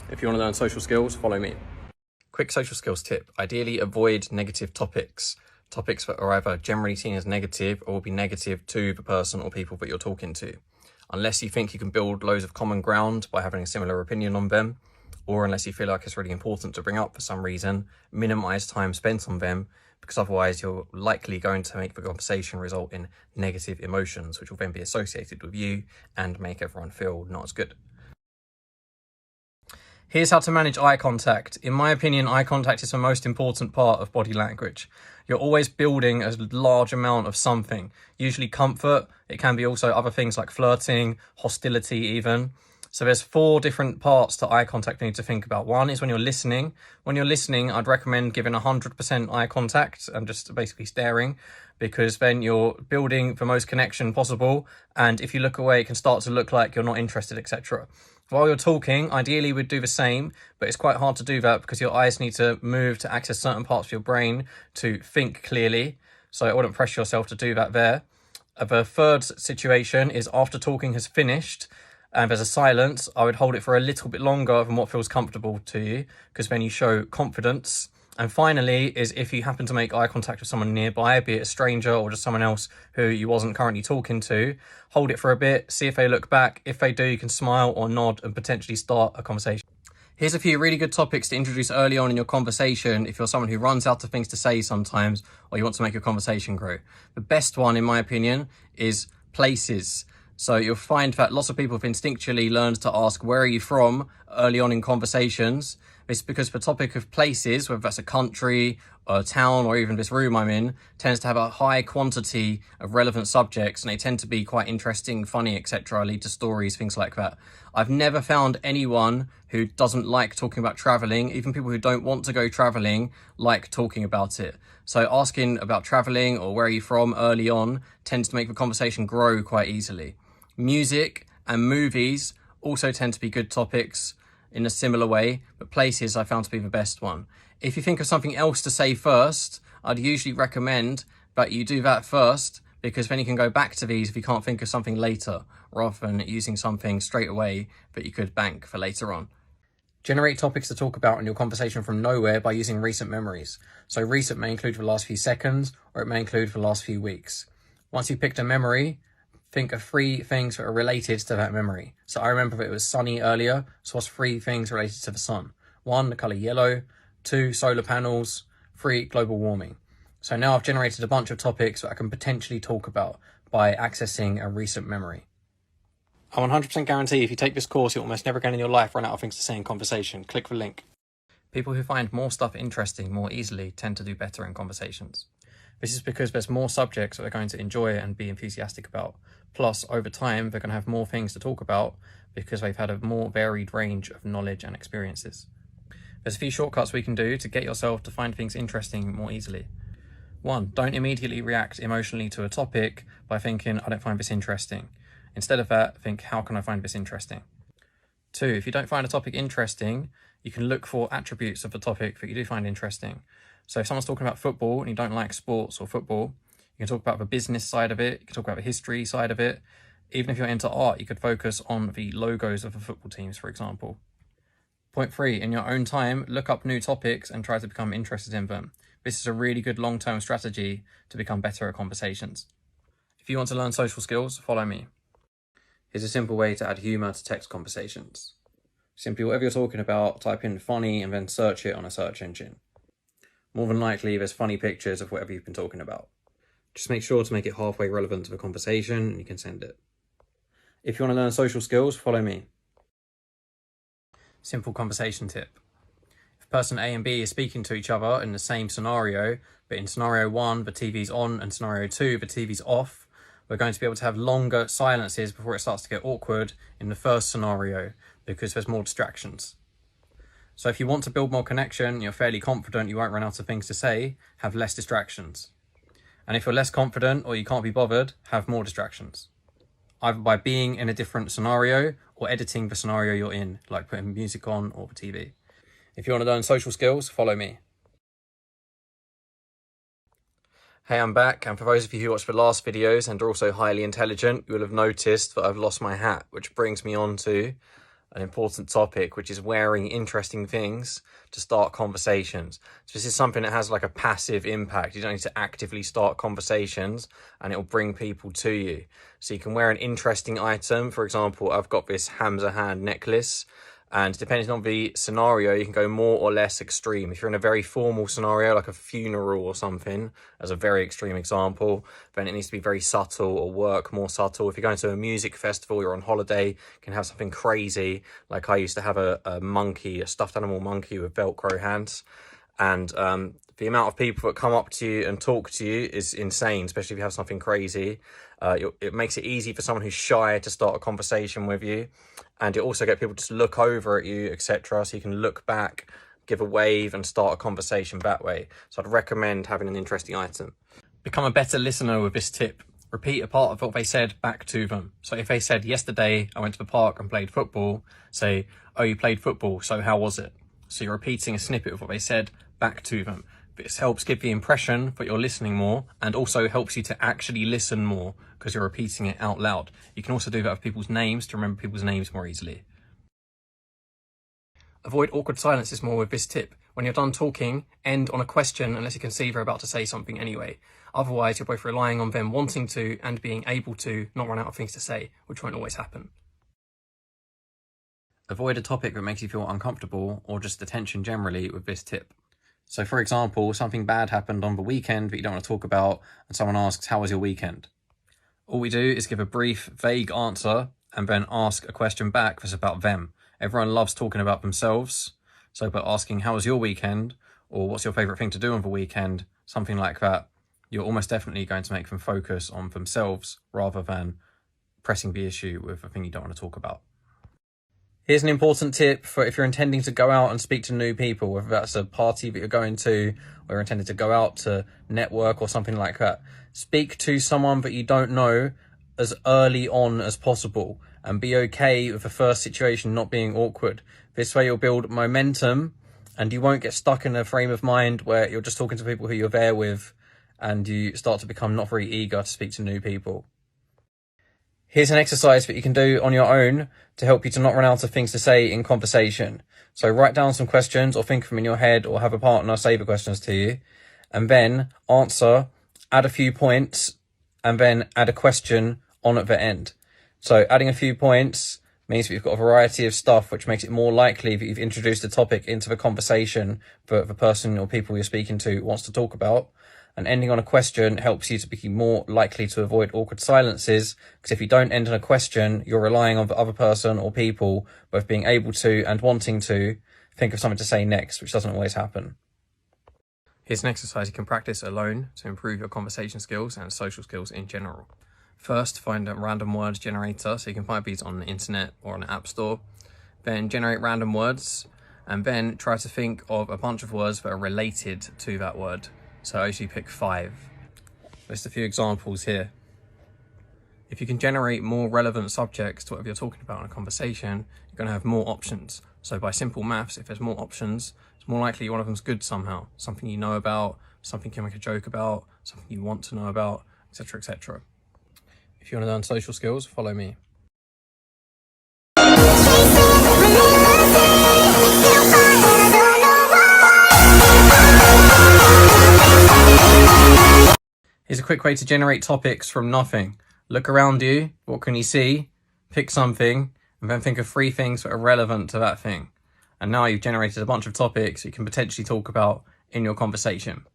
If you want to learn social skills, follow me. Quick social skills tip. Ideally avoid negative topics. Topics that are either generally seen as negative or will be negative to the person or people that you're talking to. Unless you think you can build loads of common ground by having a similar opinion on them, or unless you feel like it's really important to bring up for some reason, minimize time spent on them, because otherwise you're likely going to make the conversation result in negative emotions, which will then be associated with you and make everyone feel not as good. Here's how to manage eye contact. In my opinion, eye contact is the most important part of body language. You're always building a large amount of something, usually comfort. It can be also other things like flirting, hostility even. So there's 4 different parts to eye contact you need to think about. 1 is when you're listening. When you're listening, I'd recommend giving 100% eye contact and just basically staring, because then you're building the most connection possible. And if you look away, it can start to look like you're not interested, etc. While you're talking, ideally we'd do the same, but it's quite hard to do that because your eyes need to move to access certain parts of your brain to think clearly. So I wouldn't pressure yourself to do that there. The third situation is after talking has finished and there's a silence, I would hold it for a little bit longer than what feels comfortable to you, because then you show confidence. And finally is if you happen to make eye contact with someone nearby, be it a stranger or just someone else who you wasn't currently talking to, hold it for a bit, see if they look back. If they do, you can smile or nod and potentially start a conversation. Here's a few really good topics to introduce early on in your conversation if you're someone who runs out of things to say sometimes or you want to make your conversation grow. The best one, in my opinion, is places. So you'll find that lots of people have instinctually learned to ask, where are you from, early on in conversations. It's because the topic of places, whether that's a country, a town, or even this room I'm in, tends to have a high quantity of relevant subjects, and they tend to be quite interesting, funny, etc., lead to stories, things like that. I've never found anyone who doesn't like talking about traveling. Even people who don't want to go traveling like talking about it. So asking about traveling or where are you from early on tends to make the conversation grow quite easily. Music And movies also tend to be good topics in a similar way, but places I found to be the best one. If you think of something else to say first, I'd usually recommend that you do that first, because then you can go back to these if you can't think of something later, rather than using something straight away that you could bank for later on. Generate topics to talk about in your conversation from nowhere by using recent memories. So recent may include the last few seconds, or it may include the last few weeks. Once you've picked a memory, think of 3 things that are related to that memory. So I remember that it was sunny earlier, so what's 3 things related to the sun? 1, the colour yellow. 2, solar panels. 3, global warming. So now I've generated a bunch of topics that I can potentially talk about by accessing a recent memory. I 100% guarantee if you take this course, you'll almost never again in your life run out of things to say in conversation. Click the link. People who find more stuff interesting more easily tend to do better in conversations. This is because there's more subjects that they're going to enjoy and be enthusiastic about. Plus, over time, they're going to have more things to talk about because they've had a more varied range of knowledge and experiences. There's a few shortcuts we can do to get yourself to find things interesting more easily. 1, don't immediately react emotionally to a topic by thinking, I don't find this interesting. Instead of that, think, how can I find this interesting? 2, if you don't find a topic interesting, you can look for attributes of the topic that you do find interesting. So if someone's talking about football and you don't like sports or football, you can talk about the business side of it, you can talk about the history side of it. Even if you're into art, you could focus on the logos of the football teams, for example. Point 3, in your own time, look up new topics and try to become interested in them. This is a really good long-term strategy to become better at conversations. If you want to learn social skills, follow me. Here's a simple way to add humour to text conversations. Simply, whatever you're talking about, type in funny and then search it on a search engine. More than likely, there's funny pictures of whatever you've been talking about. Just make sure to make it halfway relevant to the conversation and you can send it. If you want to learn social skills, follow me. Simple conversation tip. If person A and B is speaking to each other in the same scenario, but in scenario 1, the TV's on, and scenario 2, the TV's off, we're going to be able to have longer silences before it starts to get awkward in the first scenario because there's more distractions. So if you want to build more connection, you're fairly confident you won't run out of things to say, have less distractions. And if you're less confident or you can't be bothered, have more distractions. Either by being in a different scenario or editing the scenario you're in, like putting music on or the TV. If you want to learn social skills, follow me. Hey, I'm back, and for those of you who watched the last videos and are also highly intelligent, you will have noticed that I've lost my hat, which brings me on to an important topic, which is wearing interesting things to start conversations. So this is something that has like a passive impact. You don't need to actively start conversations and it'll bring people to you. So you can wear an interesting item. For example, I've got this Hamza hand necklace, and depending on the scenario, you can go more or less extreme. If you're in a very formal scenario, like a funeral or something, as a very extreme example, then it needs to be very subtle or work more subtle. If you're going to a music festival, you're on holiday, you can have something crazy. Like I used to have a monkey, a stuffed animal monkey with Velcro hands. And the amount of people that come up to you and talk to you is insane, especially if you have something crazy. It makes it easy for someone who's shy to start a conversation with you. And you also get people to look over at you, etc. So you can look back, give a wave and start a conversation that way. So I'd recommend having an interesting item. Become a better listener with this tip. Repeat a part of what they said back to them. So if they said, yesterday I went to the park and played football, say, oh, you played football, so how was it? So you're repeating a snippet of what they said back to them. This helps give the impression that you're listening more and also helps you to actually listen more because you're repeating it out loud. You can also do that with people's names to remember people's names more easily. Avoid awkward silences more with this tip. When you're done talking, end on a question unless you can see they're about to say something anyway. Otherwise, you're both relying on them wanting to and being able to not run out of things to say, which won't always happen. Avoid a topic that makes you feel uncomfortable or just attention generally with this tip. So for example, something bad happened on the weekend that you don't want to talk about and someone asks, how was your weekend? All we do is give a brief, vague answer and then ask a question back that's about them. Everyone loves talking about themselves. So by asking, how was your weekend? Or what's your favourite thing to do on the weekend? Something like that. You're almost definitely going to make them focus on themselves rather than pressing the issue with a thing you don't want to talk about. Here's an important tip for if you're intending to go out and speak to new people, whether that's a party that you're going to, or you're intending to go out to network or something like that. Speak to someone that you don't know as early on as possible and be okay with the first situation not being awkward. This way you'll build momentum and you won't get stuck in a frame of mind where you're just talking to people who you're there with and you start to become not very eager to speak to new people. Here's an exercise that you can do on your own to help you to not run out of things to say in conversation. So write down some questions or think of them in your head or have a partner say the questions to you and then answer, add a few points and then add a question on at the end. So adding a few points means that you've got a variety of stuff which makes it more likely that you've introduced a topic into the conversation that the person or people you're speaking to wants to talk about. And ending on a question helps you to be more likely to avoid awkward silences, because if you don't end on a question, you're relying on the other person or people both being able to and wanting to think of something to say next, which doesn't always happen. Here's an exercise you can practice alone to improve your conversation skills and social skills in general. First, find a random words generator, so you can find these on the internet or on an app store. Then generate random words, and then try to think of a bunch of words that are related to that word. So I usually pick 5. Just a few examples here. If you can generate more relevant subjects to whatever you're talking about in a conversation, you're going to have more options. So by simple maths, if there's more options, it's more likely one of them's good somehow. Something you know about, something you can make a joke about, something you want to know about, etc., etc. If you want to learn social skills, follow me. Here's a quick way to generate topics from nothing. Look around you, what can you see? Pick something, and then think of 3 things that are relevant to that thing. And now you've generated a bunch of topics you can potentially talk about in your conversation.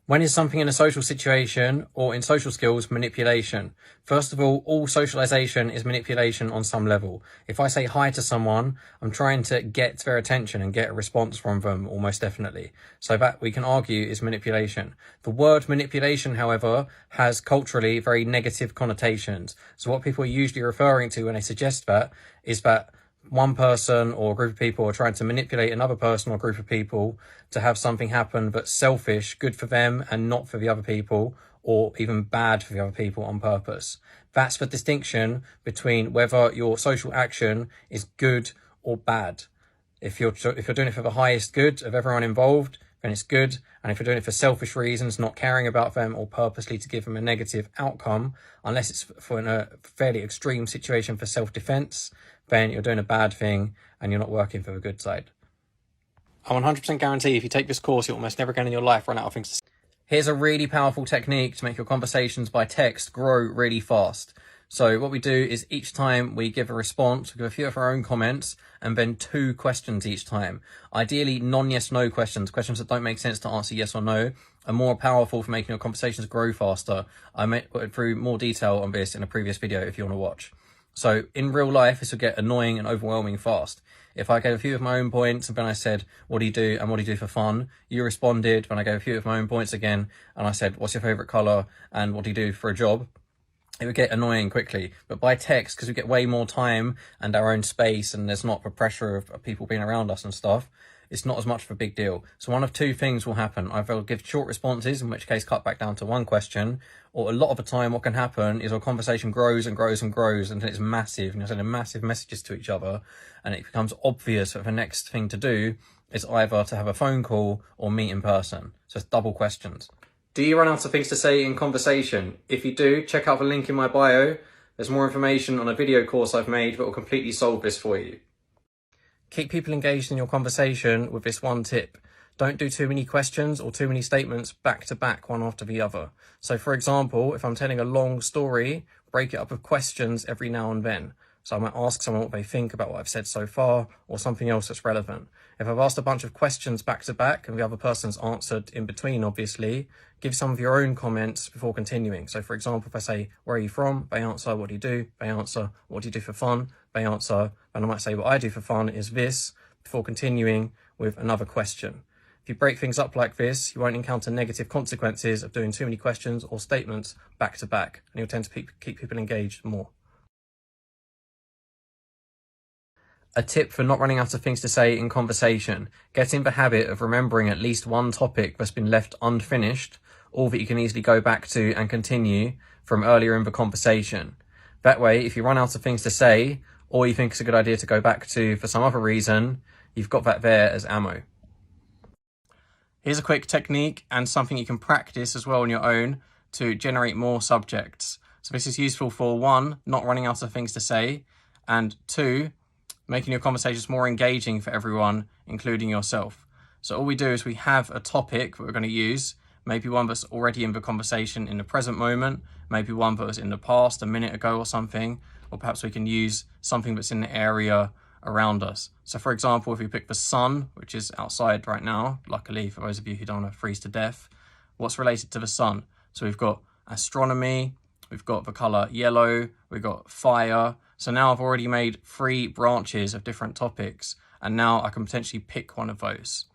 When is something in a social situation or in social skills manipulation? First of all socialization is manipulation on some level. If I say hi to someone, I'm trying to get their attention and get a response from them, almost definitely. So that we can argue is manipulation. The word manipulation, however, has culturally very negative connotations. So what people are usually referring to when they suggest that is that one person or a group of people are trying to manipulate another person or group of people to have something happen that's selfish, good for them and not for the other people, or even bad for the other people on purpose. That's the distinction between whether your social action is good or bad. If you're doing it for the highest good of everyone involved, then it's good. And if you're doing it for selfish reasons, not caring about them or purposely to give them a negative outcome, unless it's for a fairly extreme situation for self-defense, then you're doing a bad thing and you're not working for the good side. I 100% guarantee if you take this course, you'll almost never again in your life run out of things to say. Here's a really powerful technique to make your conversations by text grow really fast. So what we do is each time we give a response, we give a few of our own comments and then 2 questions each time. Ideally, non-yes, no questions that don't make sense to answer yes or no, are more powerful for making your conversations grow faster. I went through more detail on this in a previous video if you want to watch. So in real life, this will get annoying and overwhelming fast. If I gave a few of my own points and then I said, what do you do and what do you do for fun? You responded when I gave a few of my own points again and I said, what's your favorite color and what do you do for a job? It would get annoying quickly. But by text, because we get way more time and our own space and there's not the pressure of people being around us and stuff, it's not as much of a big deal. So one of 2 things will happen. Either I'll give short responses, in which case cut back down to 1 question, or a lot of the time what can happen is our conversation grows and grows and grows until it's massive and you're sending massive messages to each other and it becomes obvious that the next thing to do is either to have a phone call or meet in person. So it's double questions. Do you run out of things to say in conversation? If you do, check out the link in my bio. There's more information on a video course I've made that will completely solve this for you. Keep people engaged in your conversation with this one tip. Don't do too many questions or too many statements back to back, one after the other. So for example, if I'm telling a long story, break it up with questions every now and then. So I might ask someone what they think about what I've said so far or something else that's relevant. If I've asked a bunch of questions back to back and the other person's answered in between, obviously, give some of your own comments before continuing. So for example, if I say, where are you from? They answer, what do you do? They answer, what do you do for fun? They answer, and I might say, what I do for fun is this, before continuing with another question. If you break things up like this, you won't encounter negative consequences of doing too many questions or statements back to back, and you'll tend to keep people engaged more. A tip for not running out of things to say in conversation: get in the habit of remembering at least one topic that's been left unfinished, or that you can easily go back to and continue from earlier in the conversation. That way, if you run out of things to say, or you think it's a good idea to go back to for some other reason, you've got that there as ammo. Here's a quick technique and something you can practice as well on your own to generate more subjects. So this is useful for 1, not running out of things to say, and 2, making your conversations more engaging for everyone, including yourself. So all we do is we have a topic that we're going to use, maybe one that's already in the conversation in the present moment, maybe one that was in the past, a minute ago or something, or perhaps we can use something that's in the area around us. So for example, if we pick the sun, which is outside right now, luckily for those of you who don't want to freeze to death, what's related to the sun? So we've got astronomy, we've got the color yellow, we've got fire. So now I've already made 3 branches of different topics, and now I can potentially pick one of those.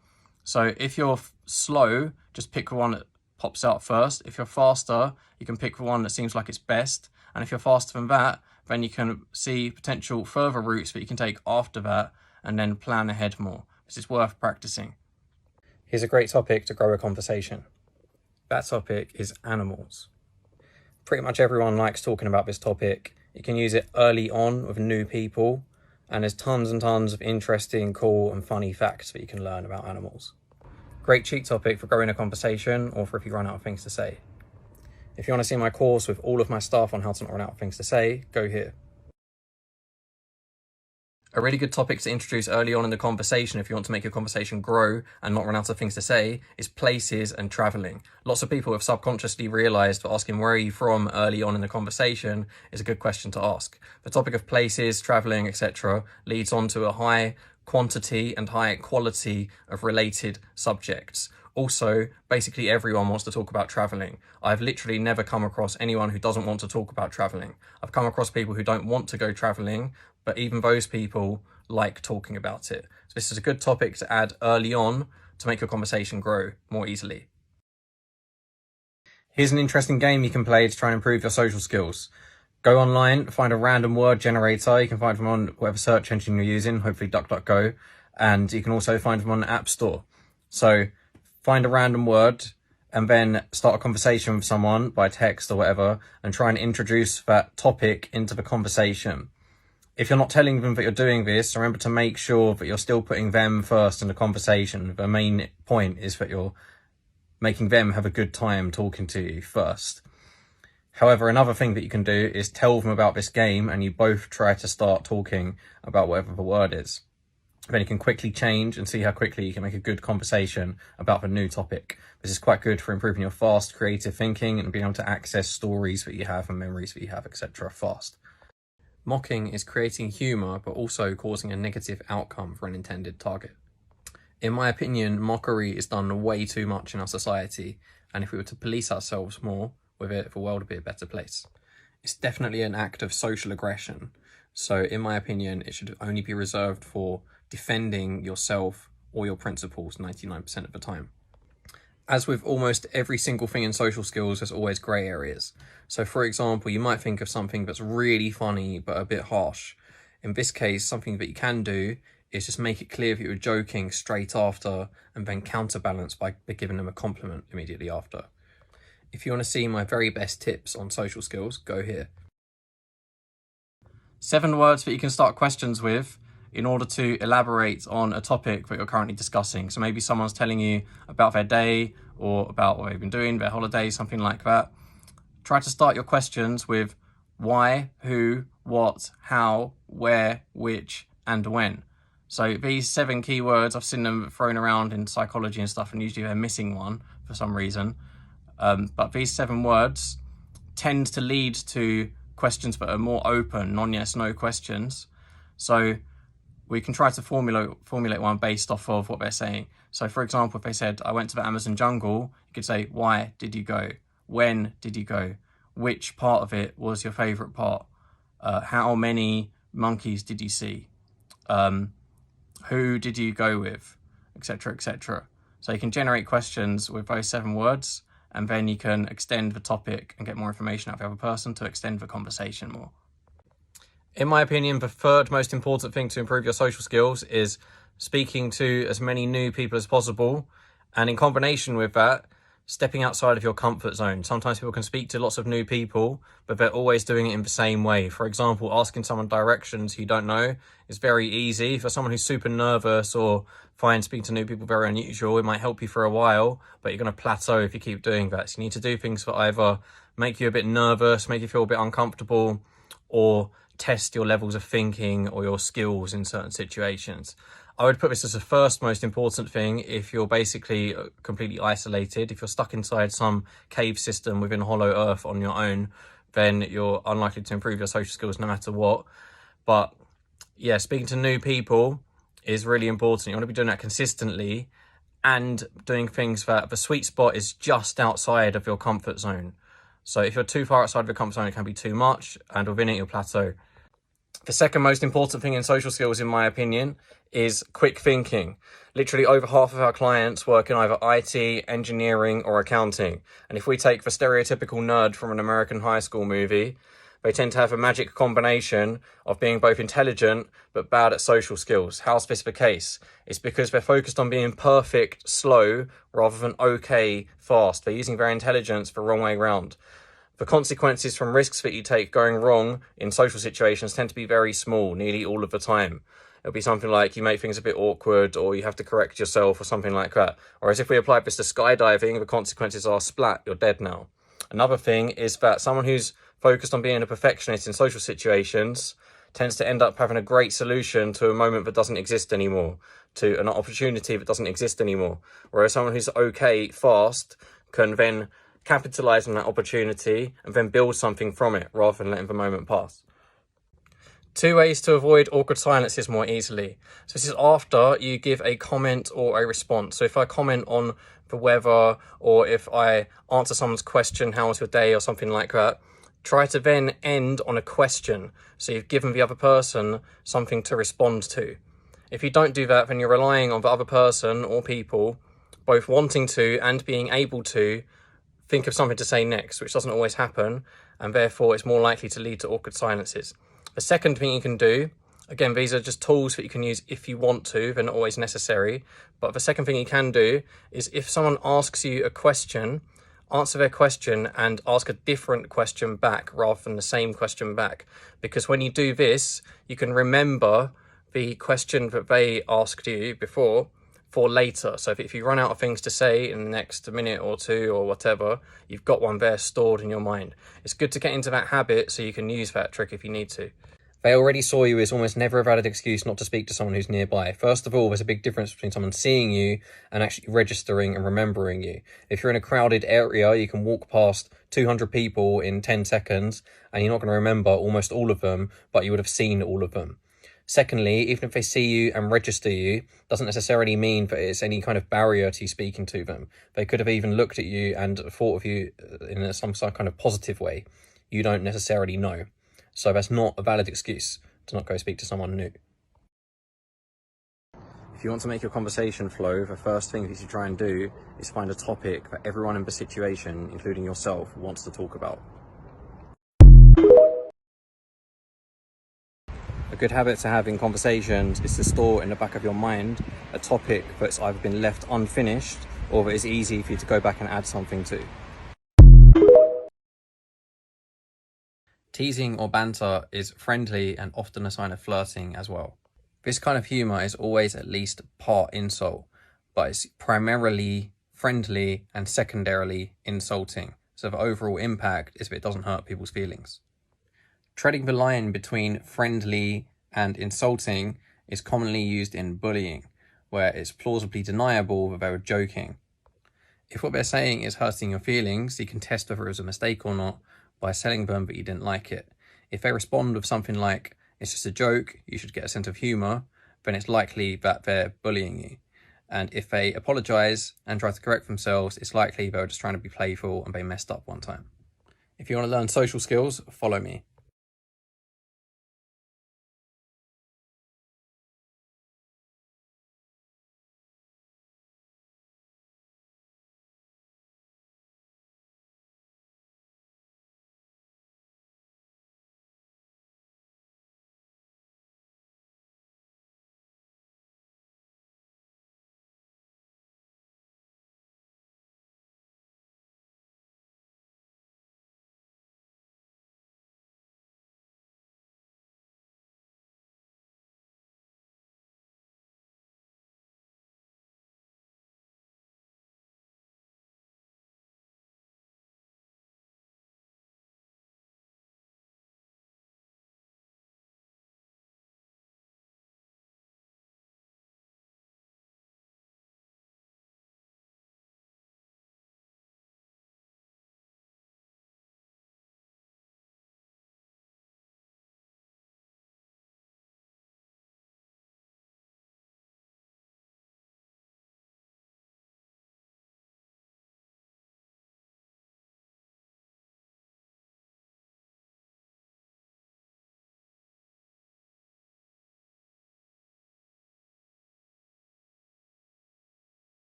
So if you're slow, just pick the one that pops out first. If you're faster, you can pick the one that seems like it's best. And if you're faster than that, then you can see potential further routes that you can take after that and then plan ahead more. This is worth practicing. Here's a great topic to grow a conversation. That topic is animals. Pretty much everyone likes talking about this topic. You can use it early on with new people, and there's tons and tons of interesting, cool and funny facts that you can learn about animals. Great cheat topic for growing a conversation or for if you run out of things to say. If you want to see my course with all of my stuff on how to not run out of things to say, go here. A really good topic to introduce early on in the conversation if you want to make your conversation grow and not run out of things to say is places and travelling. Lots of people have subconsciously realised that asking where are you from early on in the conversation is a good question to ask. The topic of places, travelling, etc. leads on to a high quantity and high quality of related subjects. Also, basically everyone wants to talk about travelling. I've literally never come across anyone who doesn't want to talk about travelling. I've come across people who don't want to go travelling, but even those people like talking about it. So this is a good topic to add early on to make your conversation grow more easily. Here's an interesting game you can play to try and improve your social skills. Go online, find a random word generator. You can find them on whatever search engine you're using, hopefully DuckDuckGo, and you can also find them on the App Store. So find a random word and then start a conversation with someone by text or whatever and try and introduce that topic into the conversation. If you're not telling them that you're doing this, remember to make sure that you're still putting them first in the conversation. The main point is that you're making them have a good time talking to you first. However, another thing that you can do is tell them about this game and you both try to start talking about whatever the word is. Then you can quickly change and see how quickly you can make a good conversation about the new topic. This is quite good for improving your fast creative thinking and being able to access stories that you have and memories that you have, etc. fast. Mocking is creating humour but also causing a negative outcome for an intended target. In my opinion, mockery is done way too much in our society, and if we were to police ourselves more with it, the world would be a better place. It's definitely an act of social aggression, so in my opinion it should only be reserved for defending yourself or your principles 99% of the time. As with almost every single thing in social skills, there's always grey areas. So for example, you might think of something that's really funny but a bit harsh. In this case, something that you can do is just make it clear that you're joking straight after and then counterbalance by giving them a compliment immediately after. If you want to see my very best tips on social skills, go here. 7 words that you can start questions with in order to elaborate on a topic that you're currently discussing. So maybe someone's telling you about their day or about what they've been doing, their holiday, something like that. Try to start your questions with why, who, what, how, where, which, and when. So these 7 keywords, I've seen them thrown around in psychology and stuff, and usually they're missing one for some reason. But these 7 words tend to lead to questions that are more open, non-yes, no questions. So we can try to formulate one based off of what they're saying. So for example, if they said, I went to the Amazon jungle, you could say, why did you go? When did you go? Which part of it was your favorite part? How many monkeys did you see? Who did you go with? Etc, etc. So you can generate questions with those 7 words, and then you can extend the topic and get more information out of the other person to extend the conversation more. In my opinion, the third most important thing to improve your social skills is speaking to as many new people as possible. And in combination with that, stepping outside of your comfort zone. Sometimes people can speak to lots of new people, but they're always doing it in the same way. For example, asking someone directions you don't know is very easy. For someone who's super nervous or finds speaking to new people very unusual, it might help you for a while, but you're going to plateau if you keep doing that. So you need to do things that either make you a bit nervous, make you feel a bit uncomfortable, or test your levels of thinking or your skills in certain situations. I would put this as the first most important thing if you're basically completely isolated. If you're stuck inside some cave system within Hollow Earth on your own, then you're unlikely to improve your social skills no matter what. But yeah, speaking to new people is really important. You want to be doing that consistently and doing things that the sweet spot is just outside of your comfort zone. So if you're too far outside of your comfort zone, it can be too much, and within it, you'll plateau. The second most important thing in social skills, in my opinion, is quick thinking. Literally over half of our clients work in either IT, engineering, or accounting. And if we take the stereotypical nerd from an American high school movie, they tend to have a magic combination of being both intelligent but bad at social skills. How's this the case? It's because they're focused on being perfect, slow, rather than okay, fast. They're using their intelligence the wrong way round. The consequences from risks that you take going wrong in social situations tend to be very small, nearly all of the time. It'll be something like you make things a bit awkward, or you have to correct yourself, or something like that. Whereas if we apply this to skydiving, the consequences are splat, you're dead now. Another thing is that someone who's focused on being a perfectionist in social situations tends to end up having a great solution to a moment that doesn't exist anymore, to an opportunity that doesn't exist anymore. Whereas someone who's okay, fast, can then capitalize on that opportunity and then build something from it rather than letting the moment pass. 2 ways to avoid awkward silences more easily. So this is after you give a comment or a response. So if I comment on the weather, or if I answer someone's question, how was your day, or something like that, try to then end on a question. So you've given the other person something to respond to. If you don't do that, then you're relying on the other person or people both wanting to and being able to think of something to say next, which doesn't always happen, and therefore it's more likely to lead to awkward silences. The second thing you can do, again, these are just tools that you can use if you want to, they're not always necessary, but the second thing you can do is if someone asks you a question, answer their question and ask a different question back rather than the same question back. Because when you do this, you can remember the question that they asked you before for later. So if you run out of things to say in the next minute or two or whatever, you've got one there stored in your mind. It's good to get into that habit so you can use that trick if you need to. They already saw you is almost never a valid excuse not to speak to someone who's nearby. First of all, there's a big difference between someone seeing you and actually registering and remembering you. If you're in a crowded area, you can walk past 200 people in 10 seconds and you're not going to remember almost all of them, but you would have seen all of them. Secondly, even if they see you and register you, doesn't necessarily mean that it's any kind of barrier to you speaking to them. They could have even looked at you and thought of you in some kind of positive way. You don't necessarily know. So that's not a valid excuse to not go speak to someone new. If you want to make your conversation flow, the first thing that you should try and do is find a topic that everyone in the situation, including yourself, wants to talk about. A good habit to have in conversations is to store in the back of your mind a topic that's either been left unfinished or that is easy for you to go back and add something to. Teasing or banter is friendly and often a sign of flirting as well. This kind of humour is always at least part insult, but it's primarily friendly and secondarily insulting. So the overall impact is that it doesn't hurt people's feelings. Treading the line between friendly and insulting is commonly used in bullying, where it's plausibly deniable that they were joking. If what they're saying is hurting your feelings, you can test whether it was a mistake or not by telling them that you didn't like it. If they respond with something like, it's just a joke, you should get a sense of humour, then it's likely that they're bullying you. And if they apologise and try to correct themselves, it's likely they were just trying to be playful and they messed up one time. If you want to learn social skills, follow me.